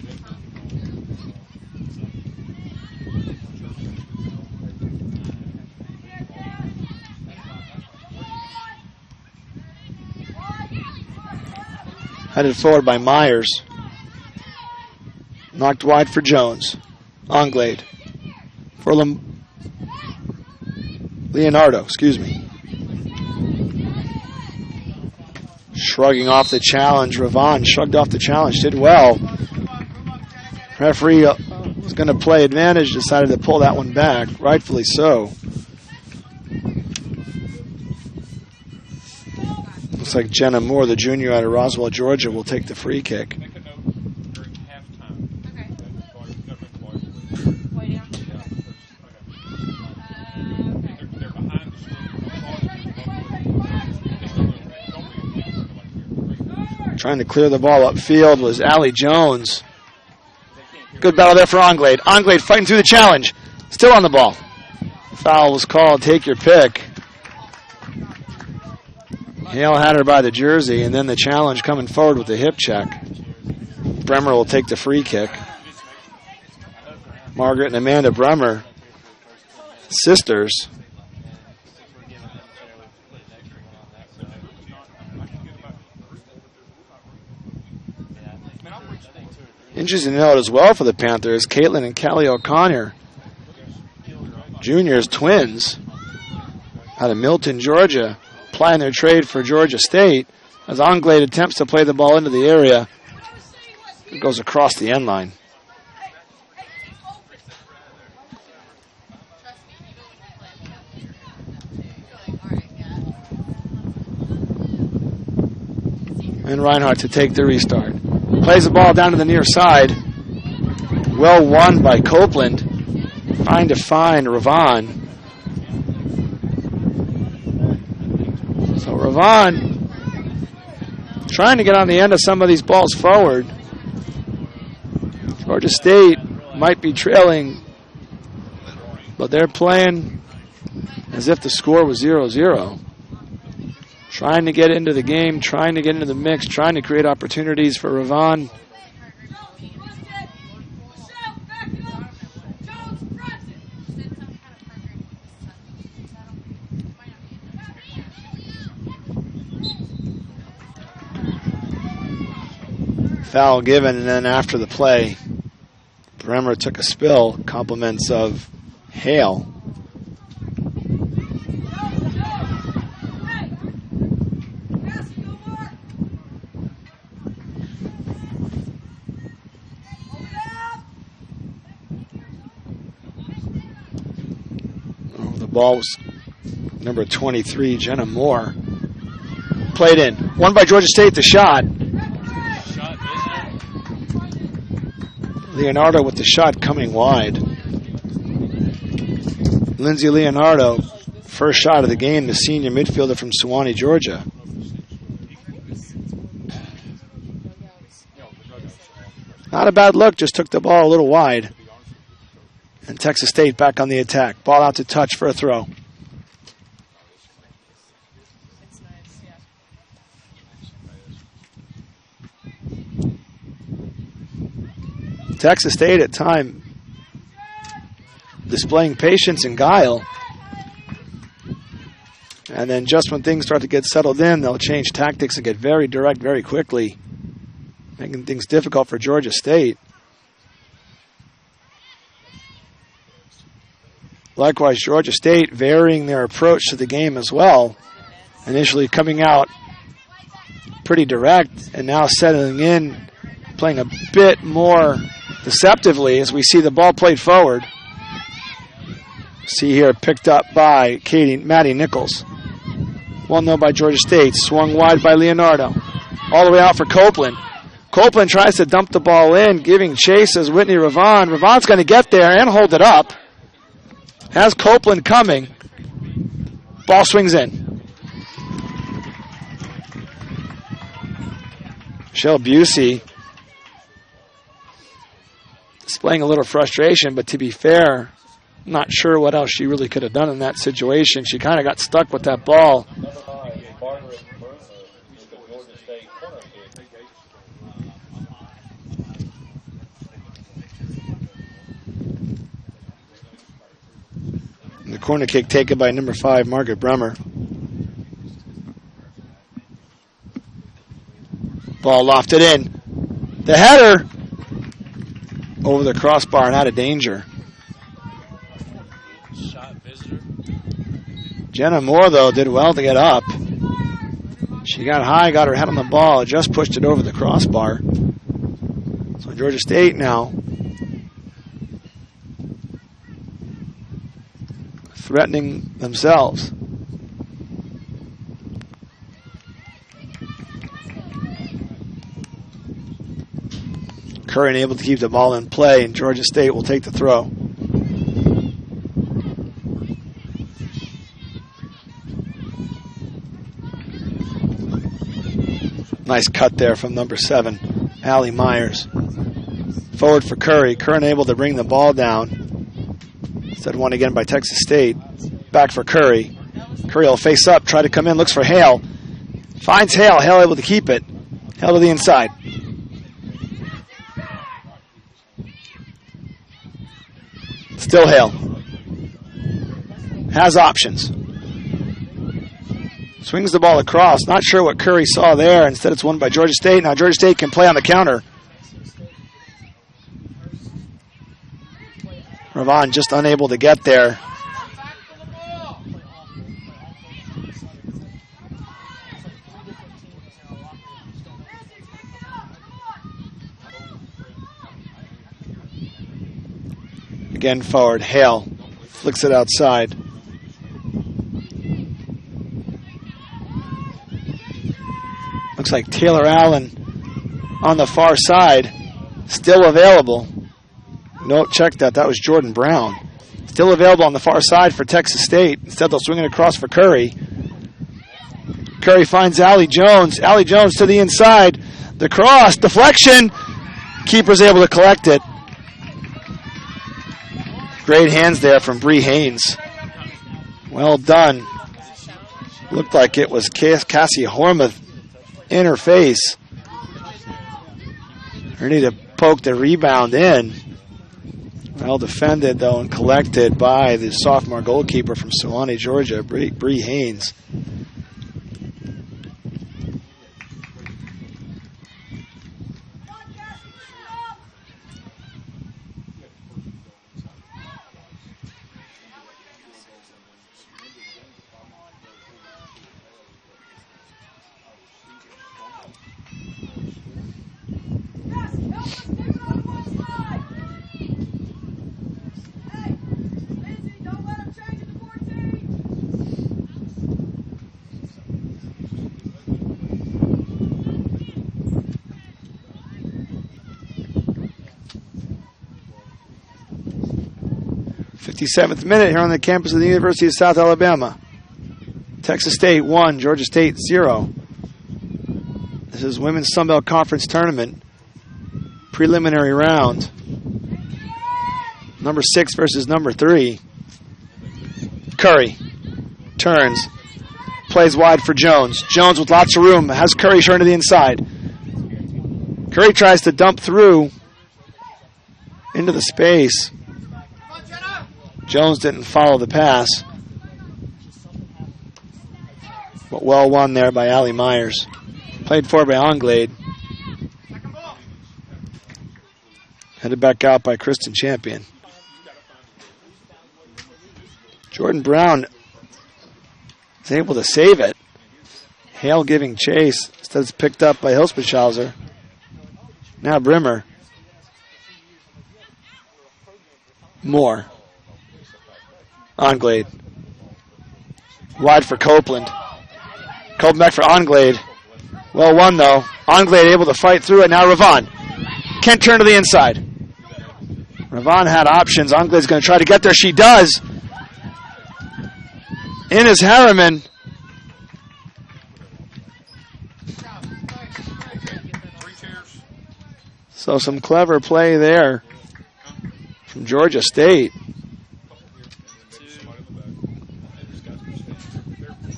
Headed forward by Myers. Knocked wide for Jones. Anglade. For Leonardo, excuse me. Shrugging off the challenge. Ravon shrugged off the challenge. Did well. Referee was going to play advantage. Decided to pull that one back. Rightfully so. Looks like Jenna Moore, the junior out of Roswell, Georgia, will take the free kick. Trying to clear the ball upfield was Allie Jones. Good battle there for Anglade. Anglade fighting through the challenge. Still on the ball. Foul was called. Take your pick. Hale had her by the jersey, and then the challenge coming forward with the hip check. Bremer will take the free kick. Margaret and Amanda Bremer, sisters. Interesting to note as well for the Panthers, Caitlin and Callie O'Connor, juniors, twins, out of Milton, Georgia, plying their trade for Georgia State as Anglade attempts to play the ball into the area. It goes across the end line. And Reinhardt to take the restart. Plays the ball down to the near side. Well won by Copeland. Trying to find Ravon. Ravon trying to get on the end of some of these balls forward. Georgia State might be trailing, but they're playing as if the score was 0-0. Trying to get into the game, trying to get into the mix, trying to create opportunities for Ravon. Foul given, and then after the play, Bremer took a spill, compliments of Hale. The ball was number 23, Jenna Moore. Played in. Won by Georgia State, the shot. Leonardo with the shot coming wide. Lindsay Leonardo, first shot of the game, the senior midfielder from Sewanee, Georgia. Not a bad look, just took the ball a little wide. And Texas State back on the attack. Ball out to touch for a throw. Texas State at time displaying patience and guile. And then just when things start to get settled in, they'll change tactics and get very direct very quickly, making things difficult for Georgia State. Likewise, Georgia State varying their approach to the game as well. Initially coming out pretty direct and now settling in, playing a bit more deceptively as we see the ball played forward. See here, picked up by Maddie Nichols. 1-0 by Georgia State. Swung wide by Leonardo. All the way out for Copeland. Copeland tries to dump the ball in, giving chase as Whitney Ravon. Ravon's going to get there and hold it up. Has Copeland coming. Ball swings in. Michelle Busey displaying a little frustration, but to be fair, not sure what else she really could have done in that situation. She kind of got stuck with that ball. And the corner kick taken by number 5, Margaret Bremer. Ball lofted in. The header over the crossbar and out of danger. Shot visitor. Jenna Moore, though, did well to get up. She got high, got her head on the ball, just pushed it over the crossbar. So Georgia State now threatening themselves. Curry unable to keep the ball in play, and Georgia State will take the throw. Nice cut there from number 7, Allie Myers. Forward for Curry. Curry unable to bring the ball down. Instead won again by Texas State. Back for Curry. Curry will face up, try to come in, looks for Hale. Finds Hale. Hale able to keep it. Hale to the inside. Still Hale. Has options. Swings the ball across. Not sure what Curry saw there. Instead, it's won by Georgia State. Now Georgia State can play on the counter. Ravon just unable to get there. Again forward, Hale flicks it outside. Looks like Taylor Allen on the far side, still available. Nope, check that. That was Jordan Brown. Still available on the far side for Texas State. Instead, they'll swing it across for Curry. Curry finds Allie Jones. Allie Jones to the inside. The cross, deflection. Keeper's able to collect it. Great hands there from Bree Haynes. Well done. Looked like it was Cassie Hormuth in her face. Ready to poke the rebound in. Well defended, though, and collected by the sophomore goalkeeper from Suwannee, Georgia, Bree Haynes. '57th minute here on the campus of the University of South Alabama. Texas State 1, Georgia State 0. This is Women's Sun Belt Conference Tournament. Preliminary round. Number 6 versus number 3. Curry turns. Plays wide for Jones. Jones with lots of room. Has Curry turn to the inside. Curry tries to dump through into the space. Jones didn't follow the pass. But well won there by Allie Myers. Played for by Anglade. Headed back out by Kristen Champion. Jordan Brown is able to save it. Hale giving chase. Instead it's picked up by Hilspethauser. Now Brimmer. Moore. Anglade. Wide for Copeland. Copeland back for Anglade. Well won, though. Anglade able to fight through it. Now Ravon. Can't turn to the inside. Ravon had options. Anglade's going to try to get there. She does. In is Harriman. So some clever play there from Georgia State.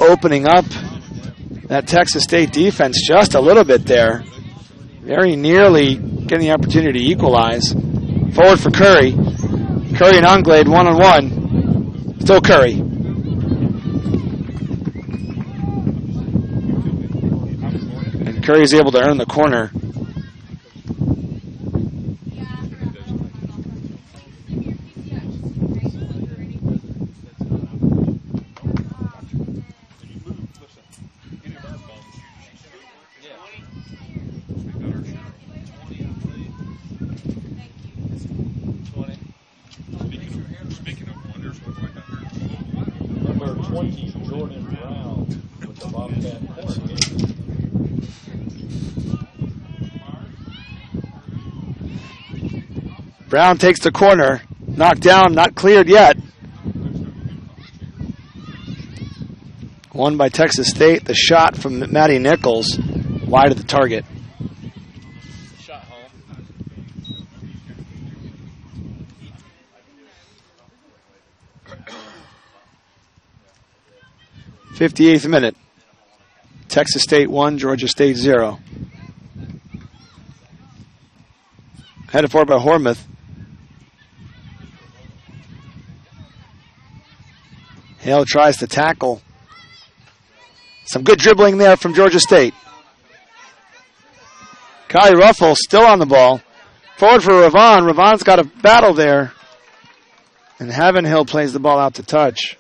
Opening up that Texas State defense just a little bit there. Very nearly getting the opportunity to equalize. Forward for Curry. Curry and Anglade one-on-one. Still Curry. And Curry's able to earn the corner. Brown takes the corner. Knocked down, not cleared yet. Won by Texas State. The shot from Maddie Nichols. Wide of the target. Shot home. 58th minute. Texas State 1, Georgia State 0. Headed forward by Hormuth. Hale tries to tackle. Some good dribbling there from Georgia State. Kylie Ruffle still on the ball. Forward for Ravon. Ravon's got a battle there. And Havenhill plays the ball out to touch.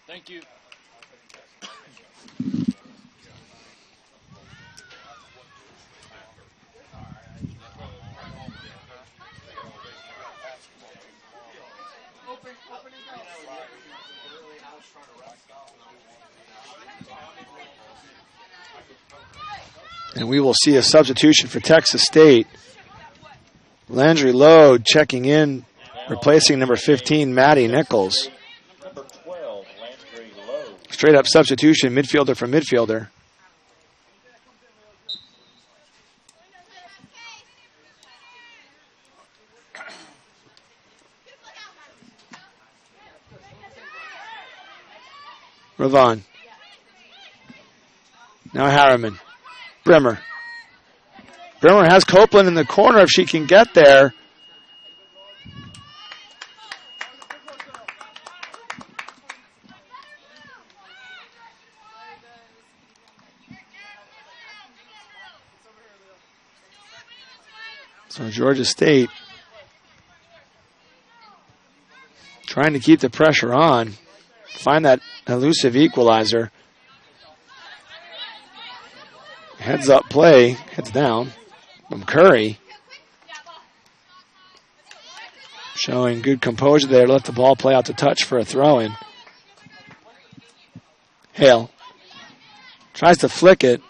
Thank you. And we will see a substitution for Texas State. Landry Lode checking in, replacing number 15, Maddie Nichols. Straight up substitution, midfielder for midfielder. Ravon. Now Harriman. Brimmer. Brimmer has Copeland in the corner if she can get there. So Georgia State trying to keep the pressure on, find that elusive equalizer. Heads up play, heads down from Curry. Showing good composure there to let the ball play out to touch for a throw-in. Hale tries to flick it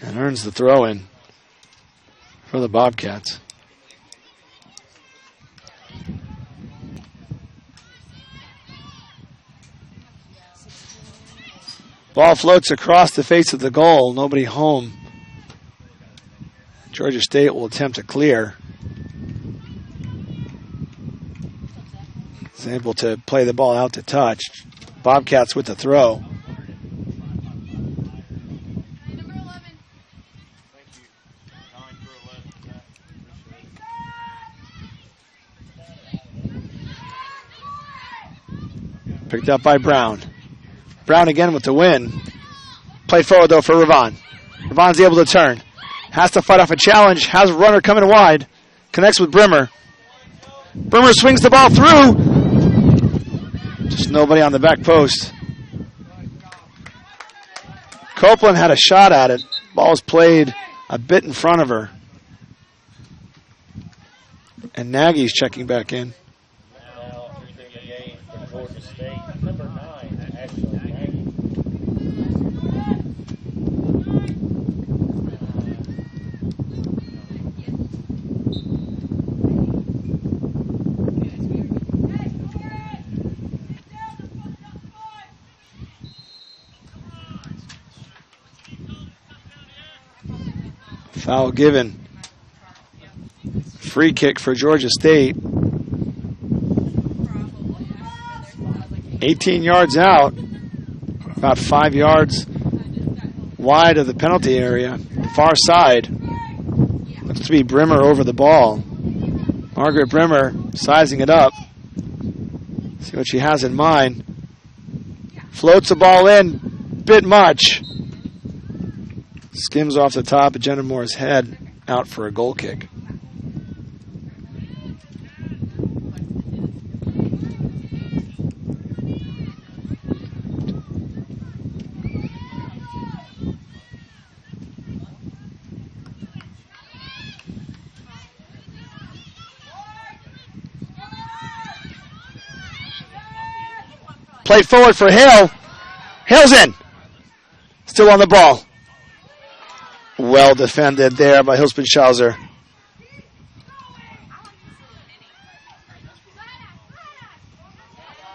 and earns the throw-in for the Bobcats. Ball floats across the face of the goal. Nobody home. Georgia State will attempt to clear. Is able to play the ball out to touch. Bobcats with the throw. Picked up by Brown. Brown again with the win. Played forward, though, for Ravon. Ravon's able to turn. Has to fight off a challenge. Has a runner coming wide. Connects with Brimmer. Brimmer swings the ball through. Just nobody on the back post. Copeland had a shot at it. Ball was played a bit in front of her. And Nagy's checking back in. Foul given. Free kick for Georgia State. 18 yards out. About 5 yards wide of the penalty area. Far side. Looks to be Brimmer over the ball. Margaret Brimmer sizing it up. See what she has in mind. Floats the ball in. Bit much. Skims off the top of Jenna Moore's head, out for a goal kick. Played forward for Hale. Hale's in. Still on the ball. Well defended there by Hilsman-Schauser.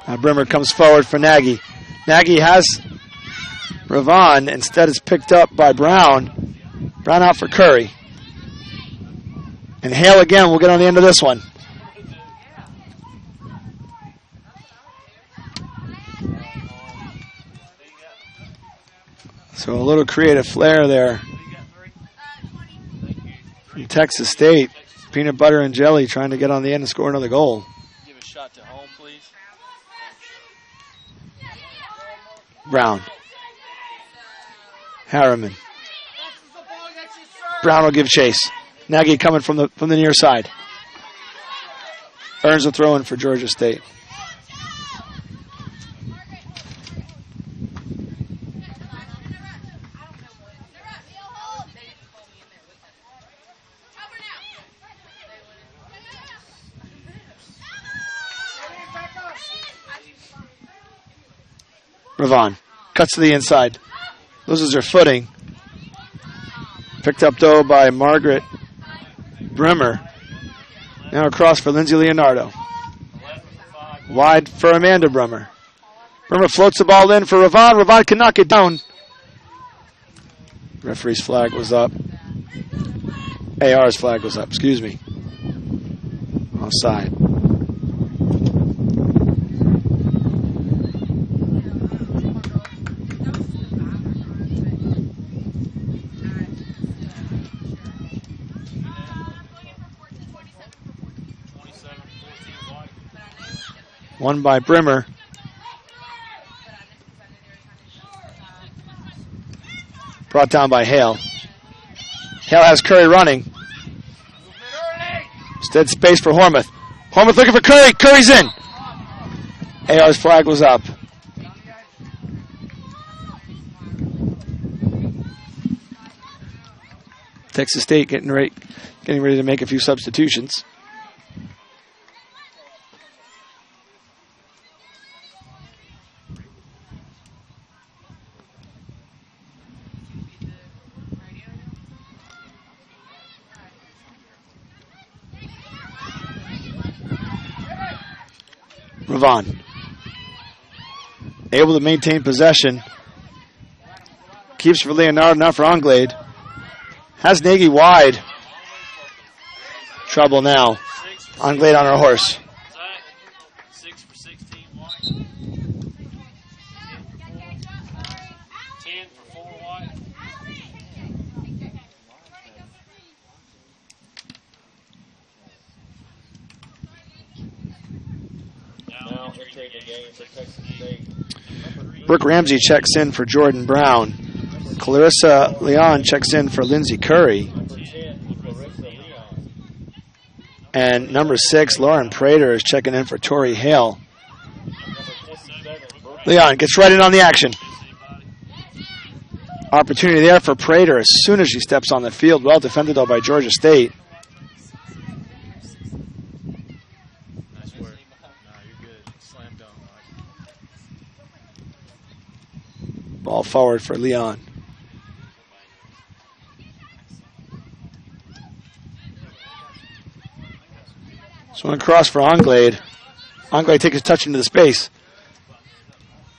Now Brimmer comes forward for Nagy. Nagy has Ravon. Instead is picked up by Brown. Brown out for Curry. And Hale again will get on the end of this one. So a little creative flair there from Texas State. Peanut butter and jelly trying to get on the end and score another goal. Give a shot to home, please. Brown. Harriman. Brown will give chase. Nagy coming from the near side. Earns a throw in for Georgia State. Ravon cuts to the inside. Loses her footing. Picked up, though, by Margaret Brimmer. Now across for Lindsay Leonardo. Wide for Amanda Brimmer. Brimmer floats the ball in for Ravon. Ravon can knock it down. Referee's flag was up. AR's flag was up, excuse me. Offside. One by Brimmer. Brought down by Hale. Hale has Curry running. Instead space for Hormuth. Hormuth looking for Curry. Curry's in. AR's flag was up. Texas State getting ready to make a few substitutions. Ravon. Able to maintain possession. Keeps for Leonardo, not for Anglade. Has Nagy wide. Trouble now. Anglade on her horse. 6 for 16 wide. 10 for 4 wide. Now entering the game for Texas State. Brooke Ramsey checks in for Jordan Brown. Clarissa Leon checks in for Lindsay Curry. And number 6, Lauren Prater, is checking in for Tory Hale. Leon gets right in on the action. Opportunity there for Prater as soon as she steps on the field. Well defended, though, by Georgia State. Nice work. No, you're good. Slam dunk. Ball forward for Leon. Swing across for Anglade. Anglade takes a touch into the space.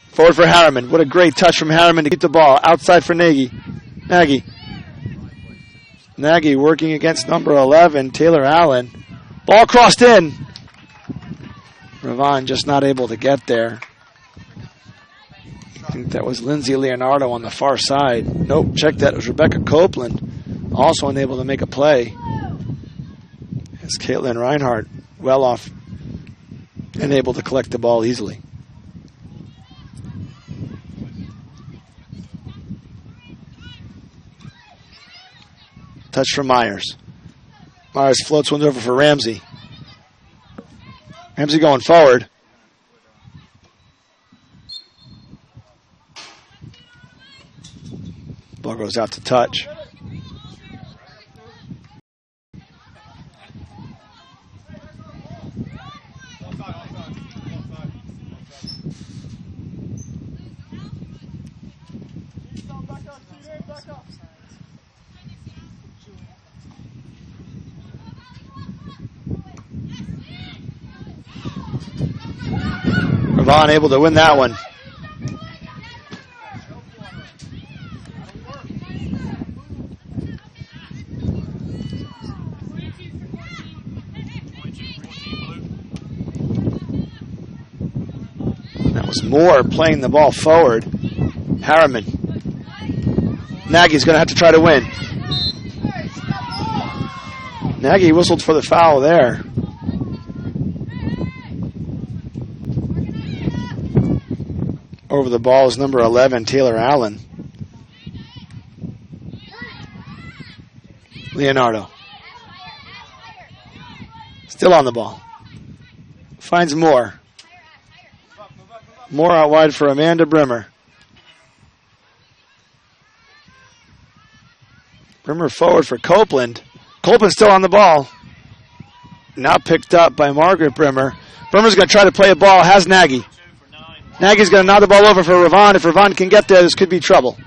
Forward for Harriman. What a great touch from Harriman to keep the ball. Outside for Nagy. Nagy working against number 11, Taylor Allen. Ball crossed in. Ravon just not able to get there. I think that was Lindsay Leonardo on the far side. Nope, check that. It was Rebecca Copeland. Also unable to make a play. It's Caitlin Reinhardt well off and able to collect the ball easily. Touch from Myers. Myers floats one over for Ramsey. Ramsey going forward. Ball goes out to touch. Ravon able to win that one. That was Moore playing the ball forward. Harriman. Nagy's going to have to try to win. Nagy whistled for the foul there. Over the ball is number 11, Taylor Allen. Leonardo. Still on the ball. Finds Moore. Moore out wide for Amanda Brimmer. Brimmer forward for Copeland. Copeland still on the ball. Now picked up by Margaret Brimmer. Brimmer's going to try to play a ball. Has Nagy. Nagy's going to knock the ball over for Ravon. If Ravon can get there, this could be trouble.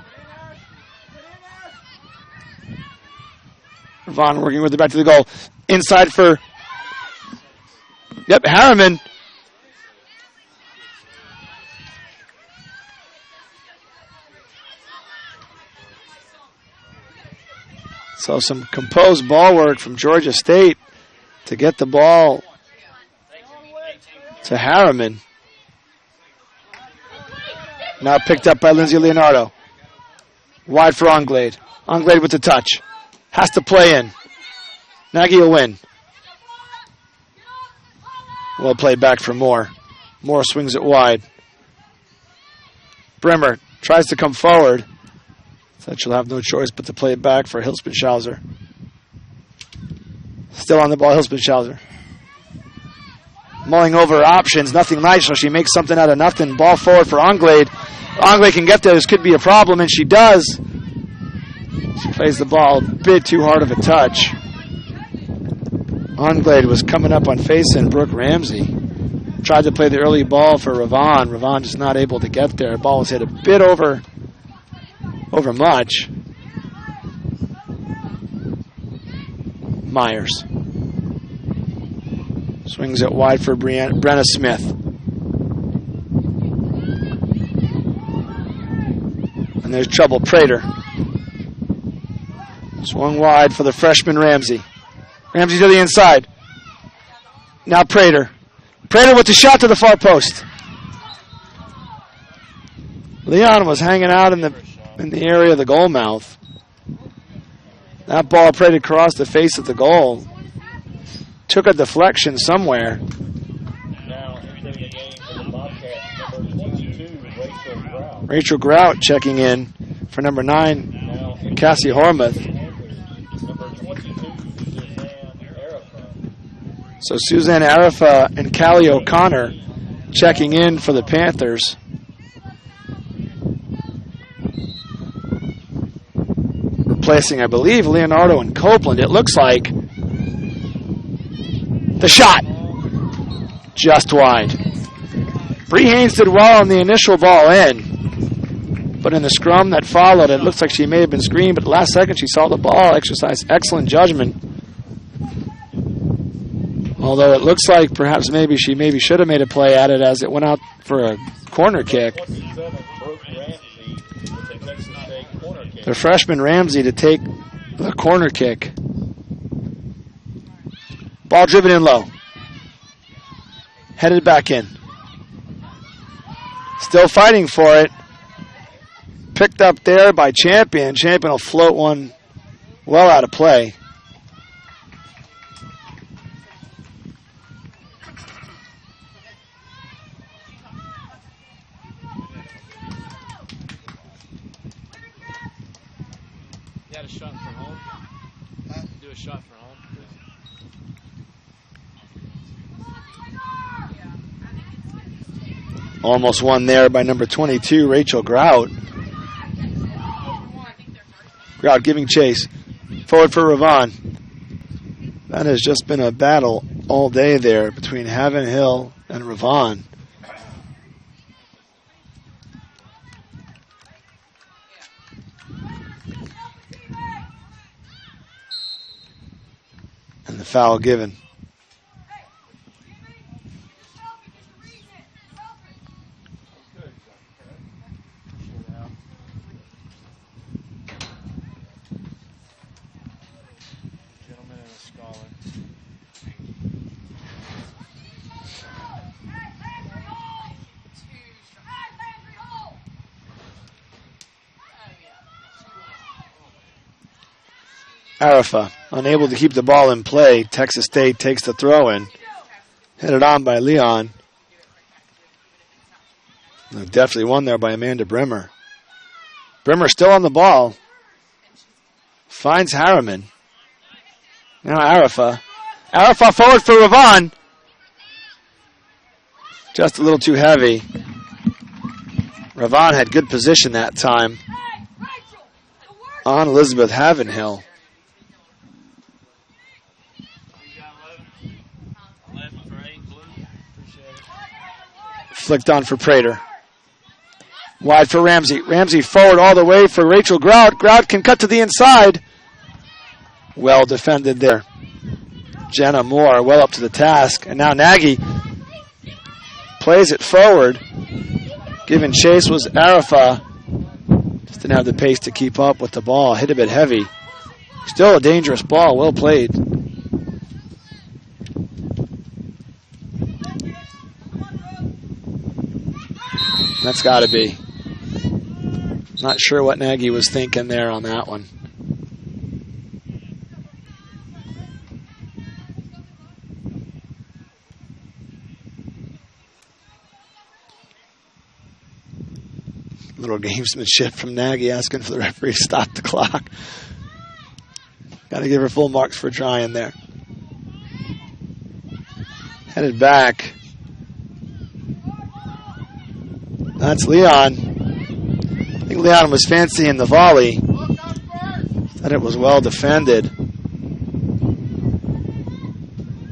Ravon working with it back to the goal. Inside for... Harriman. So some composed ball work from Georgia State to get the ball to Harriman. Now picked up by Lindsay Leonardo. Wide for Anglade. Anglade with the touch. Has to play in. Nagy will win. Well played back for Moore. Moore swings it wide. Bremer tries to come forward. Said she'll have no choice but to play it back for Hilspin-Schauser. Still on the ball, Hilspin-Schauser. Mulling over options, nothing nice, so she makes something out of nothing. Ball forward for Anglade. Anglade can get there, this could be a problem, and she does. She plays the ball a bit too hard of a touch. Anglade was coming up on facing Brooke Ramsey. Tried to play the early ball for Ravon. Ravon just not able to get there. Ball was hit a bit over much. Myers swings it wide for Brenna Smith. And there's trouble. Prater swung wide for the freshman Ramsey. Ramsey to the inside. Now Prater. Prater with the shot to the far post. Leon was hanging out in the area of the goal mouth. That ball Prater across the face of the goal. Took a deflection somewhere. Now entering the game for the Bobcats, number 22, Rachel Grout. Rachel Grout checking in for number 9, Cassie Hormuth. Number 22, Suzanne Arafa. So Suzanne Arafa and Callie O'Connor checking in for the Panthers. Replacing, I believe, Leonardo and Copeland. It looks like. The shot. Just wide. Bree Haynes did well on the initial ball in. But in the scrum that followed, it looks like she may have been screened. But last second, she saw the ball, exercised excellent judgment. Although it looks like perhaps maybe she should have made a play at it as it went out for a corner kick. 27, Brooke Ramsey with the Texas State corner kick. The freshman Ramsey to take the corner kick. Ball driven in low. Headed back in. Still fighting for it. Picked up there by Champion. Champion will float one well out of play. You had a shot from home? Do a shot from home, please. Almost won there by number 22, Rachel Grout. Grout giving chase. Forward for Ravon. That has just been a battle all day there between Haven Hill and Ravon. And the foul given. Gentleman and a scholar. Arafa, unable to keep the ball in play. Texas State takes the throw in. Headed on by Leon. Definitely won there by Amanda Bremer. Bremer still on the ball. Finds Harriman. Now Arafa. Arafa forward for Ravon. Just a little too heavy. Ravon had good position that time on Elizabeth Havenhill. Flicked on for Prater. Wide for Ramsey. Ramsey forward all the way for Rachel Grout. Grout can cut to the inside. Well defended there. Jenna Moore well up to the task. And now Nagy plays it forward. Giving chase was Arafa. Just didn't have the pace to keep up with the ball. Hit a bit heavy. Still a dangerous ball. Well played. That's got to be. Not sure what Nagy was thinking there on that one. Little gamesmanship from Nagy asking for the referee to stop the clock. Got to give her full marks for trying there. Headed back. That's Leon. I think Leon was fancying the volley. Thought it was well defended.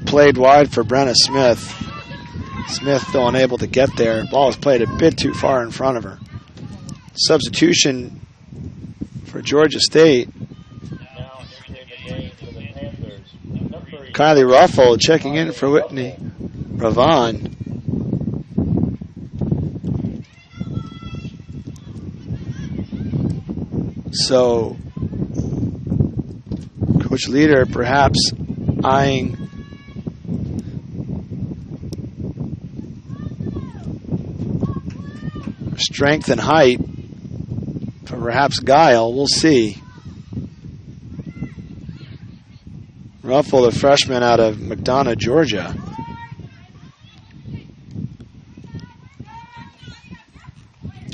Played wide for Brenna Smith. Smith though unable to get there. Ball was played a bit too far in front of her. Substitution for Georgia State. Kylie Ruffle checking in for Whitney Ravon. So, Coach Leader perhaps eyeing strength and height for perhaps guile. We'll see. Ruffle, the freshman out of McDonough, Georgia.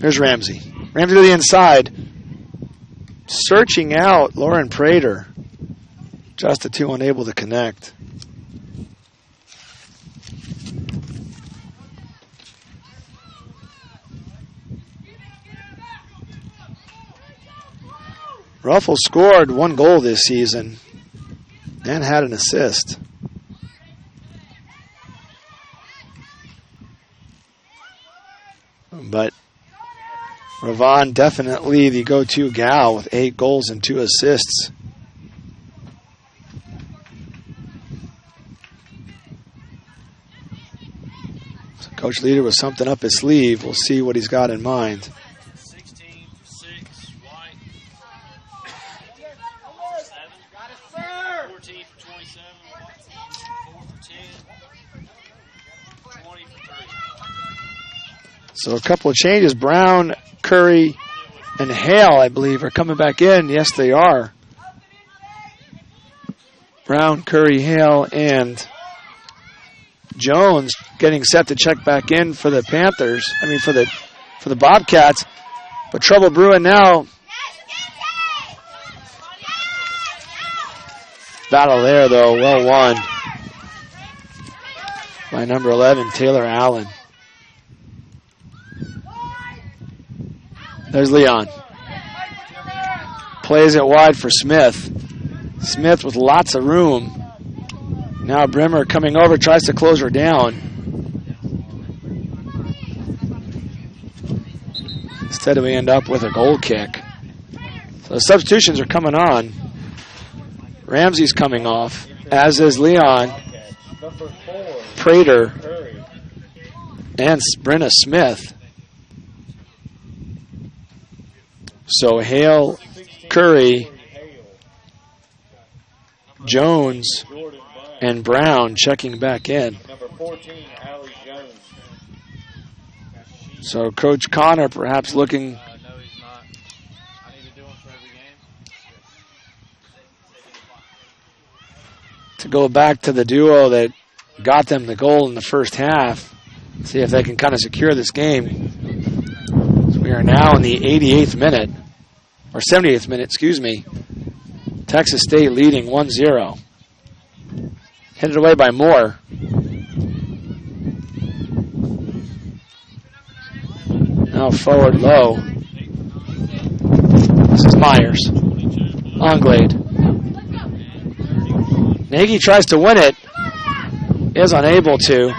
Here's Ramsey. Ramsey to the inside. Searching out Lauren Prater. Just the two unable to connect. Ruffle scored 1 goal this season and had an assist. But Ravon definitely the go-to gal with 8 goals and 2 assists. So Coach Leader with something up his sleeve. We'll see what he's got in mind. 16 for 6, White. 14 for 27, 4 for 10, 20 for 3. So a couple of changes. Brown, Curry, and Hale, I believe, are coming back in. Yes, they are. Brown, Curry, Hale, and Jones getting set to check back in for the Panthers. I mean, for the Bobcats. But trouble brewing now. Battle there, though. Well won by number 11, Taylor Allen. There's Leon. Plays it wide for Smith. Smith with lots of room. Now Brimmer coming over, tries to close her down. Instead we end up with a goal kick. So the substitutions are coming on. Ramsey's coming off, as is Leon, Prater, and Brenna Smith. So Hale, Curry, Jones, and Brown checking back in. So Coach Connor perhaps looking No, he's not. I need to do him for every game. to go back to the duo that got them the goal in the first half. See if they can kind of secure this game. So we are now in the 88th minute, or 78th minute, excuse me. Texas State leading 1-0. Headed away by Moore. Now forward low. This is Myers. Anglade. Nagy tries to win it. Is unable to.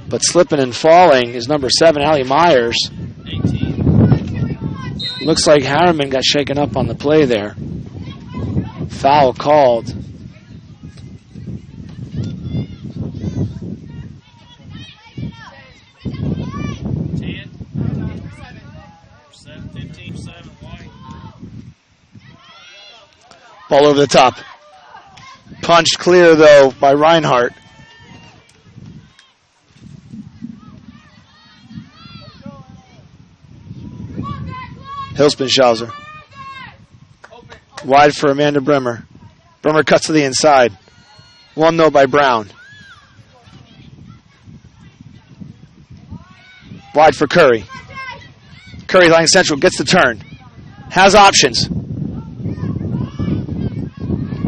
But slipping and falling is number 7, Allie Myers. 18. Looks like Harriman got shaken up on the play there. Foul called. 10. 15, 7, White. Ball over the top. Punched clear, though, by Reinhardt. Hilspenschauser. Wide for Amanda Bremer. Bremer cuts to the inside. Won, though, by Brown. Wide for Curry. Curry lying central, gets the turn. Has options.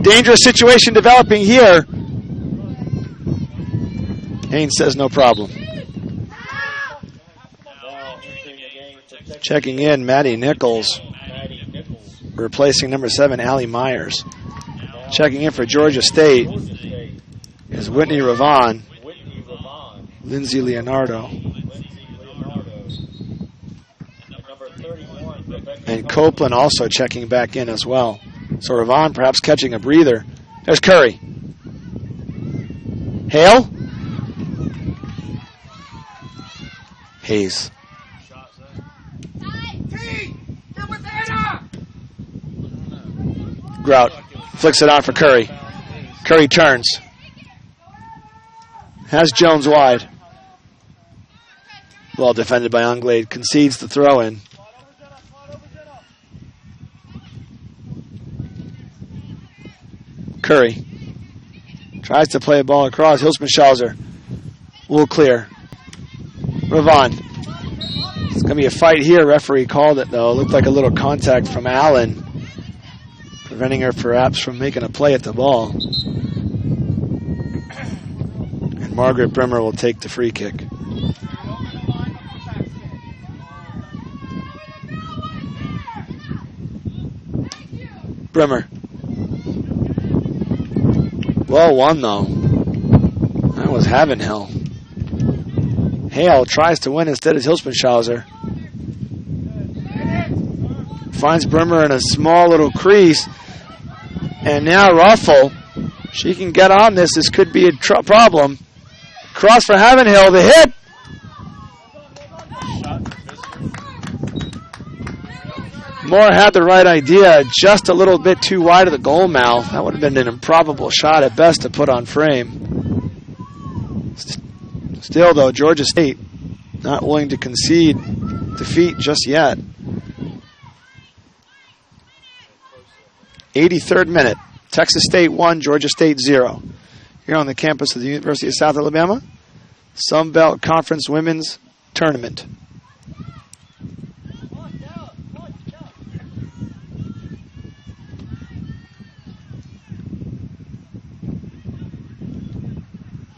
Dangerous situation developing here. Haynes says no problem. Checking in, Maddie Nichols. Replacing number 7, Allie Myers. Checking in for Georgia State is Whitney Ravon. Lindsay Leonardo. And Copeland also checking back in as well. So Ravon perhaps catching a breather. There's Curry. Hale. Hayes. Grout flicks it on for Curry. Curry turns. Has Jones wide. Well defended by Anglade. Concedes the throw in. Curry tries to play a ball across. Hilspenschauser will clear. Ravon. It's going to be a fight here. Referee called it, though. Looked like a little contact from Allen, preventing her perhaps from making a play at the ball. And Margaret Bremer will take the free kick. Bremer. Well won, though. That was Havenhill. Hale tries to win instead of Hilspenschauser. Finds Bremer in a small little crease. And now Ruffle. She can get on this. This could be a problem. Cross for Havenhill. The hit. Moore had the right idea, just a little bit too wide of the goal mouth. That would have been an improbable shot at best to put on frame. Still, though, Georgia State not willing to concede defeat just yet. 83rd minute. Texas State 1, Georgia State 0. Here on the campus of the University of South Alabama, Sun Belt Conference Women's Tournament.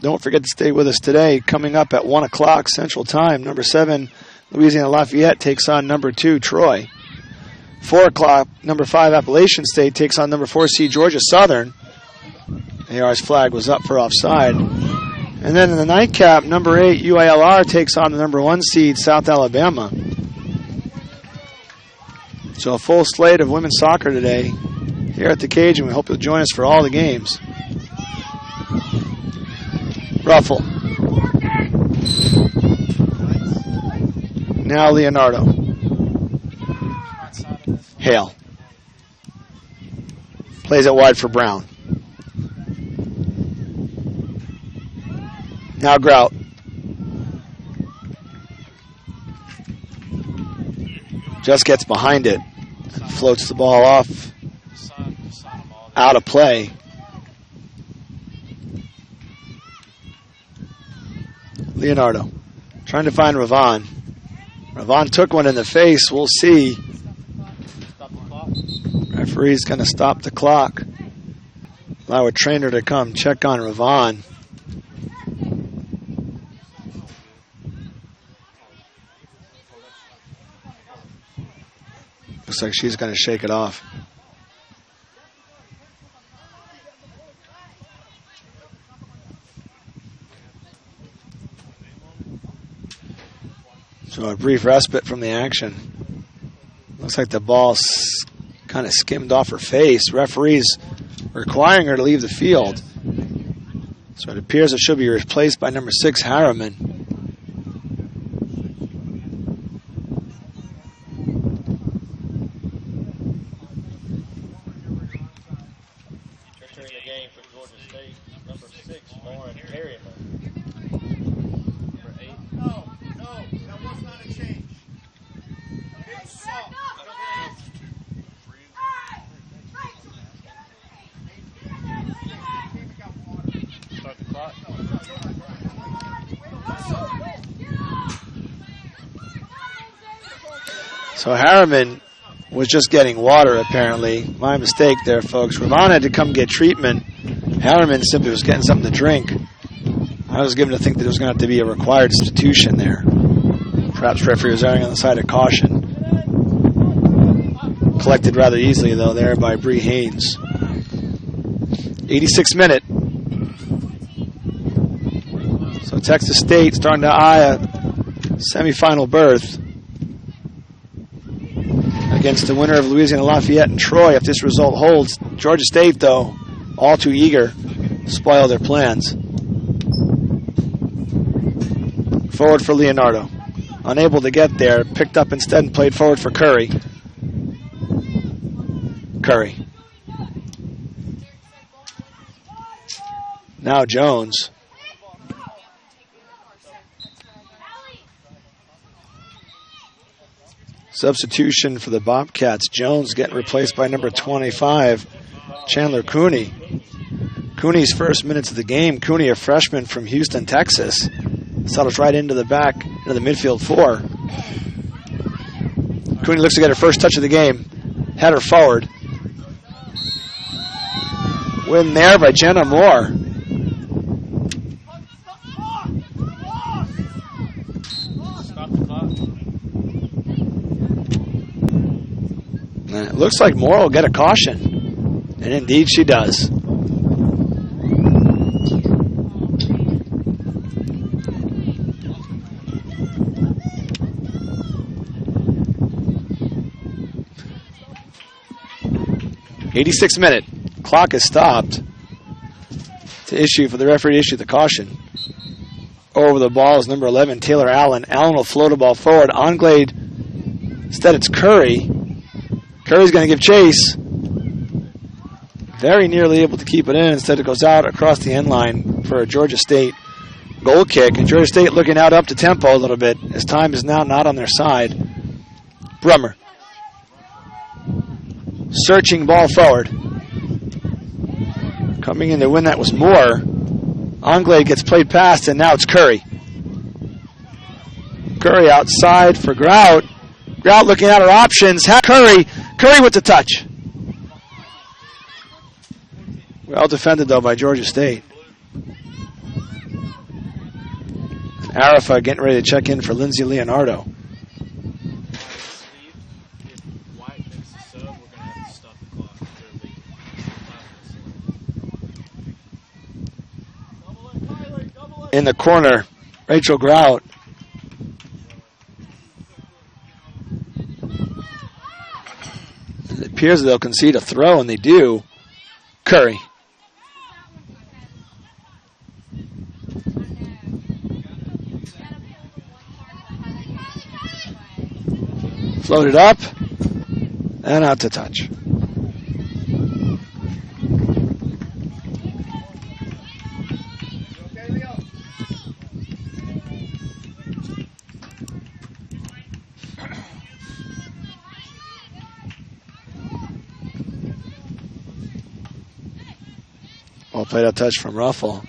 Don't forget to stay with us today. Coming up at 1 o'clock Central Time, number 7, Louisiana Lafayette takes on number 2, Troy. 4 o'clock, number 5, Appalachian State takes on number 4 seed Georgia Southern. AR's flag was up for offside. And then in the nightcap, number 8, UILR takes on the number 1 seed South Alabama. So a full slate of women's soccer today here at the Cage, and we hope you'll join us for all the games. Ruffle. Now Leonardo. Hale. Plays it wide for Brown. Now Grout. Just gets behind it. And floats the ball off. Out of play. Leonardo trying to find Ravon. Ravon took one in the face. We'll see. Referee's going to stop the clock. Allow a trainer to come check on Ravon. Looks like she's going to shake it off. So a brief respite from the action. Looks like the ball kind of skimmed off her face. Referees requiring her to leave the field. So it appears it should be replaced by number 6, Harriman. number 6, Lauren Harriman. Number 8. No, that was not a change. It's soft. Start the clock. So Harriman was just getting water, apparently. My mistake there, folks. Ravon had to come get treatment. Harriman simply was getting something to drink. I was given to think that there was going to have to be a required substitution there. Perhaps referee was erring on the side of caution. Collected rather easily, though, there by Bree Haynes. 86th minute. So Texas State starting to eye a semifinal berth against the winner of Louisiana Lafayette and Troy. If this result holds, Georgia State, though, all too eager to spoil their plans. Forward for Leonardo. Unable to get there, picked up instead and played forward for Curry. Curry. Now Jones. Substitution for the Bobcats. Jones getting replaced by number 25, Chandler Cooney. Cooney's first minutes of the game. Cooney, a freshman from Houston, Texas. Settles right into the back, into the midfield 4. Cooney looks to get her first touch of the game. Header forward. Win there by Jenna Moore. Stop the clock. And it looks like Moore will get a caution. And indeed she does. '86th minute. Clock is stopped to issue for the referee to issue the caution. Over the ball is number 11, Taylor Allen. Allen will float the ball forward. Anglade, instead it's Curry. Curry's going to give chase. Very nearly able to keep it in. Instead it goes out across the end line for a Georgia State goal kick. And Georgia State looking out up to tempo a little bit as time is now not on their side. Brummer. Searching ball forward. Coming in to win that was Moore. Anglade gets played past, and now it's Curry. Curry outside for Grout. Grout looking at her options. Curry with the touch. Well defended, though, by Georgia State. And Arafa getting ready to check in for Lindsay Leonardo. In the corner, Rachel Grout. It appears they'll concede a throw, and they do. Curry. Floated up, and out to touch. Well played out touch from Ruffle.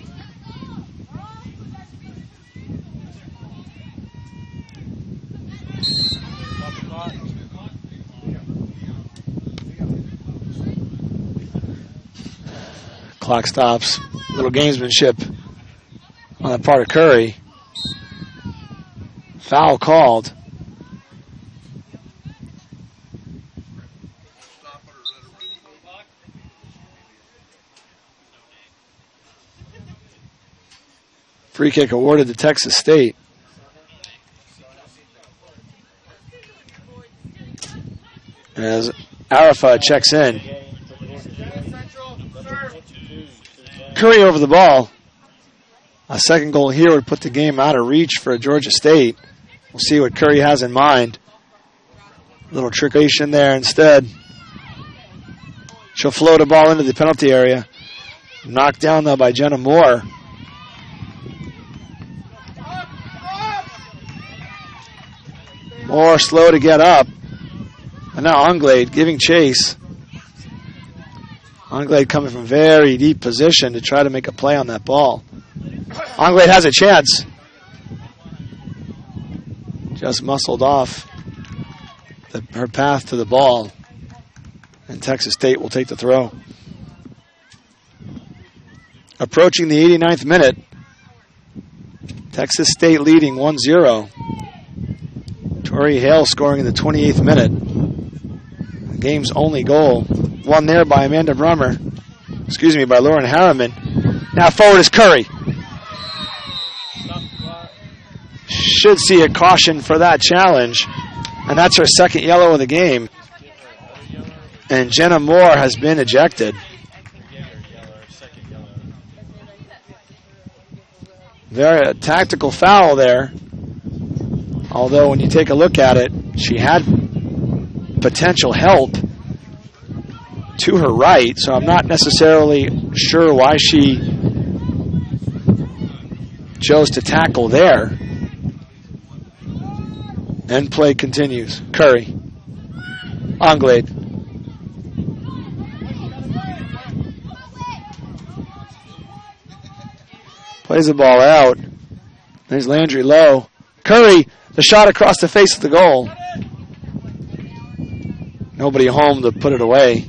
Clock stops. Little gamesmanship on the part of Curry. Foul called. Free kick awarded to Texas State. As Arafa checks in. Curry over the ball. A second goal here would put the game out of reach for Georgia State. We'll see what Curry has in mind. Little trickeration there instead. She'll float a ball into the penalty area. Knocked down, though, by Jenna Moore. Moore slow to get up. And now Anglade giving chase. Anglade coming from very deep position to try to make a play on that ball. Anglade has a chance. Just muscled off her path to the ball. And Texas State will take the throw. Approaching the 89th minute. Texas State leading 1-0. Tory Hall scoring in the 28th minute. The game's only goal. Won there by Amanda Brummer. By Lauren Harriman. Now forward is Curry. Should see a caution for that challenge. And that's her second yellow of the game. And Jenna Moore has been ejected. Very tactical foul there. Although when you take a look at it, she had potential help to her right, so I'm not necessarily sure why she chose to tackle there. And play continues. Curry. Anglade. Plays the ball out. There's Landry Lowe. Curry, the shot across the face of the goal. Nobody home to put it away.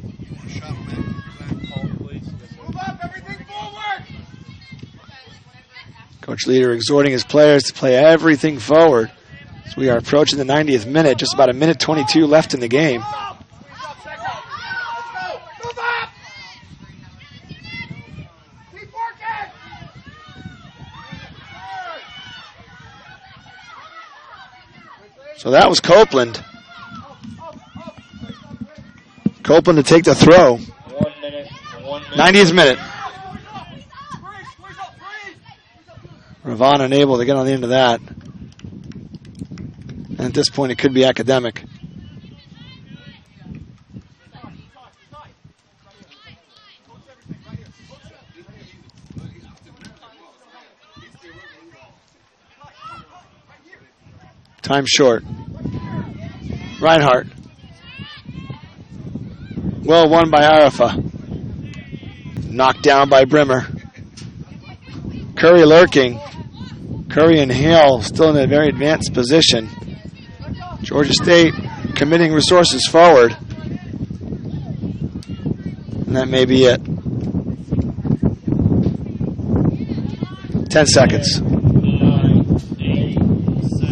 Coach Leader exhorting his players to play everything forward. So we are approaching the 90th minute, just about a minute 22 left in the game. So that was Copeland. Copeland to take the throw. 1 minute. 90th minute. Ravon unable to get on the end of that. And at this point, it could be academic. Time short. Reinhardt. Well won by Arafa. Knocked down by Brimmer. Curry lurking. Curry and Hale still in a very advanced position. Georgia State committing resources forward. And that may be it. 10 seconds. 9, 8,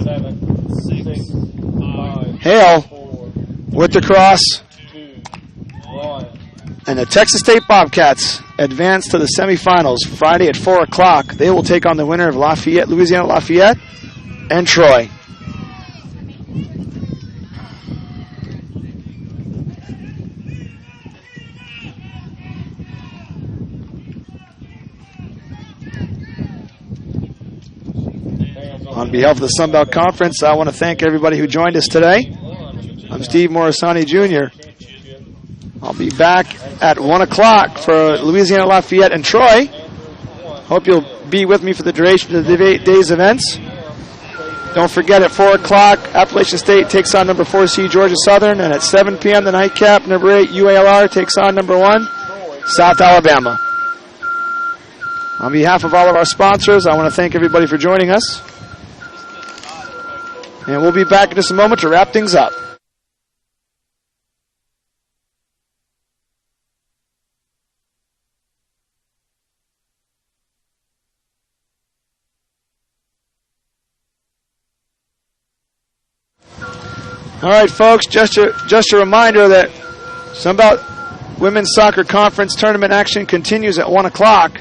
7, 6, 5, Hale 4, with the cross. 2, 1. And the Texas State Bobcats advance to the semifinals Friday at 4 o'clock. They will take on the winner of Louisiana Lafayette and Troy. On behalf of the Sun Belt Conference, I want to thank everybody who joined us today. I'm Steve Morisani Jr. I'll be back at 1 o'clock for Louisiana Lafayette and Troy. Hope you'll be with me for the duration of the day's events. Don't forget, at 4 o'clock, Appalachian State takes on number 4 seed Georgia Southern, and at 7 p.m. the nightcap, number 8 UALR takes on number 1 South Alabama. On behalf of all of our sponsors, I want to thank everybody for joining us. And we'll be back in just a moment to wrap things up. All right, folks, just a reminder that Sunbelt Women's Soccer Conference tournament action continues at 1 o'clock.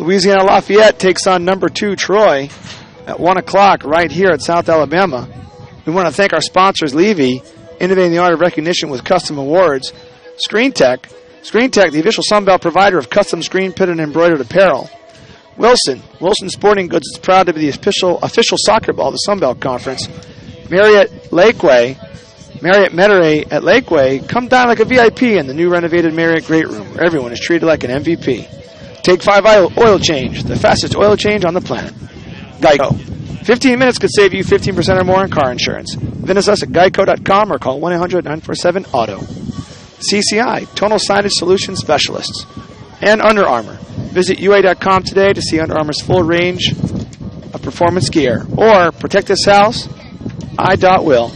Louisiana Lafayette takes on number 2 Troy at 1 o'clock right here at South Alabama. We want to thank our sponsors, Levy, innovating the art of recognition with custom awards, ScreenTech, the official Sunbelt provider of custom screen printed and embroidered apparel, Wilson Sporting Goods is proud to be the official soccer ball of the Sunbelt Conference, Marriott Metairie at Lakeway, come down like a VIP in the new renovated Marriott Great Room, where everyone is treated like an MVP. Take 5 oil change, the fastest oil change on the planet. Geico. 15 minutes could save you 15% or more on car insurance. Visit us at geico.com or call 1-800-947-AUTO. CCI, Tonal Signage Solution Specialists. And Under Armour. Visit UA.com today to see Under Armour's full range of performance gear. Or protect this house, I.will.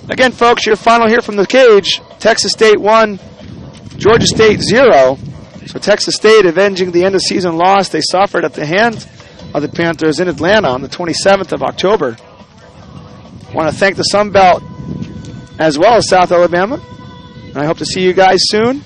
Again, folks, your final here from the cage. Texas State 1, Georgia State 0. So Texas State avenging the end-of-season loss they suffered at the hands of the Panthers in Atlanta on the 27th of October. I want to thank the Sun Belt as well as South Alabama. And I hope to see you guys soon.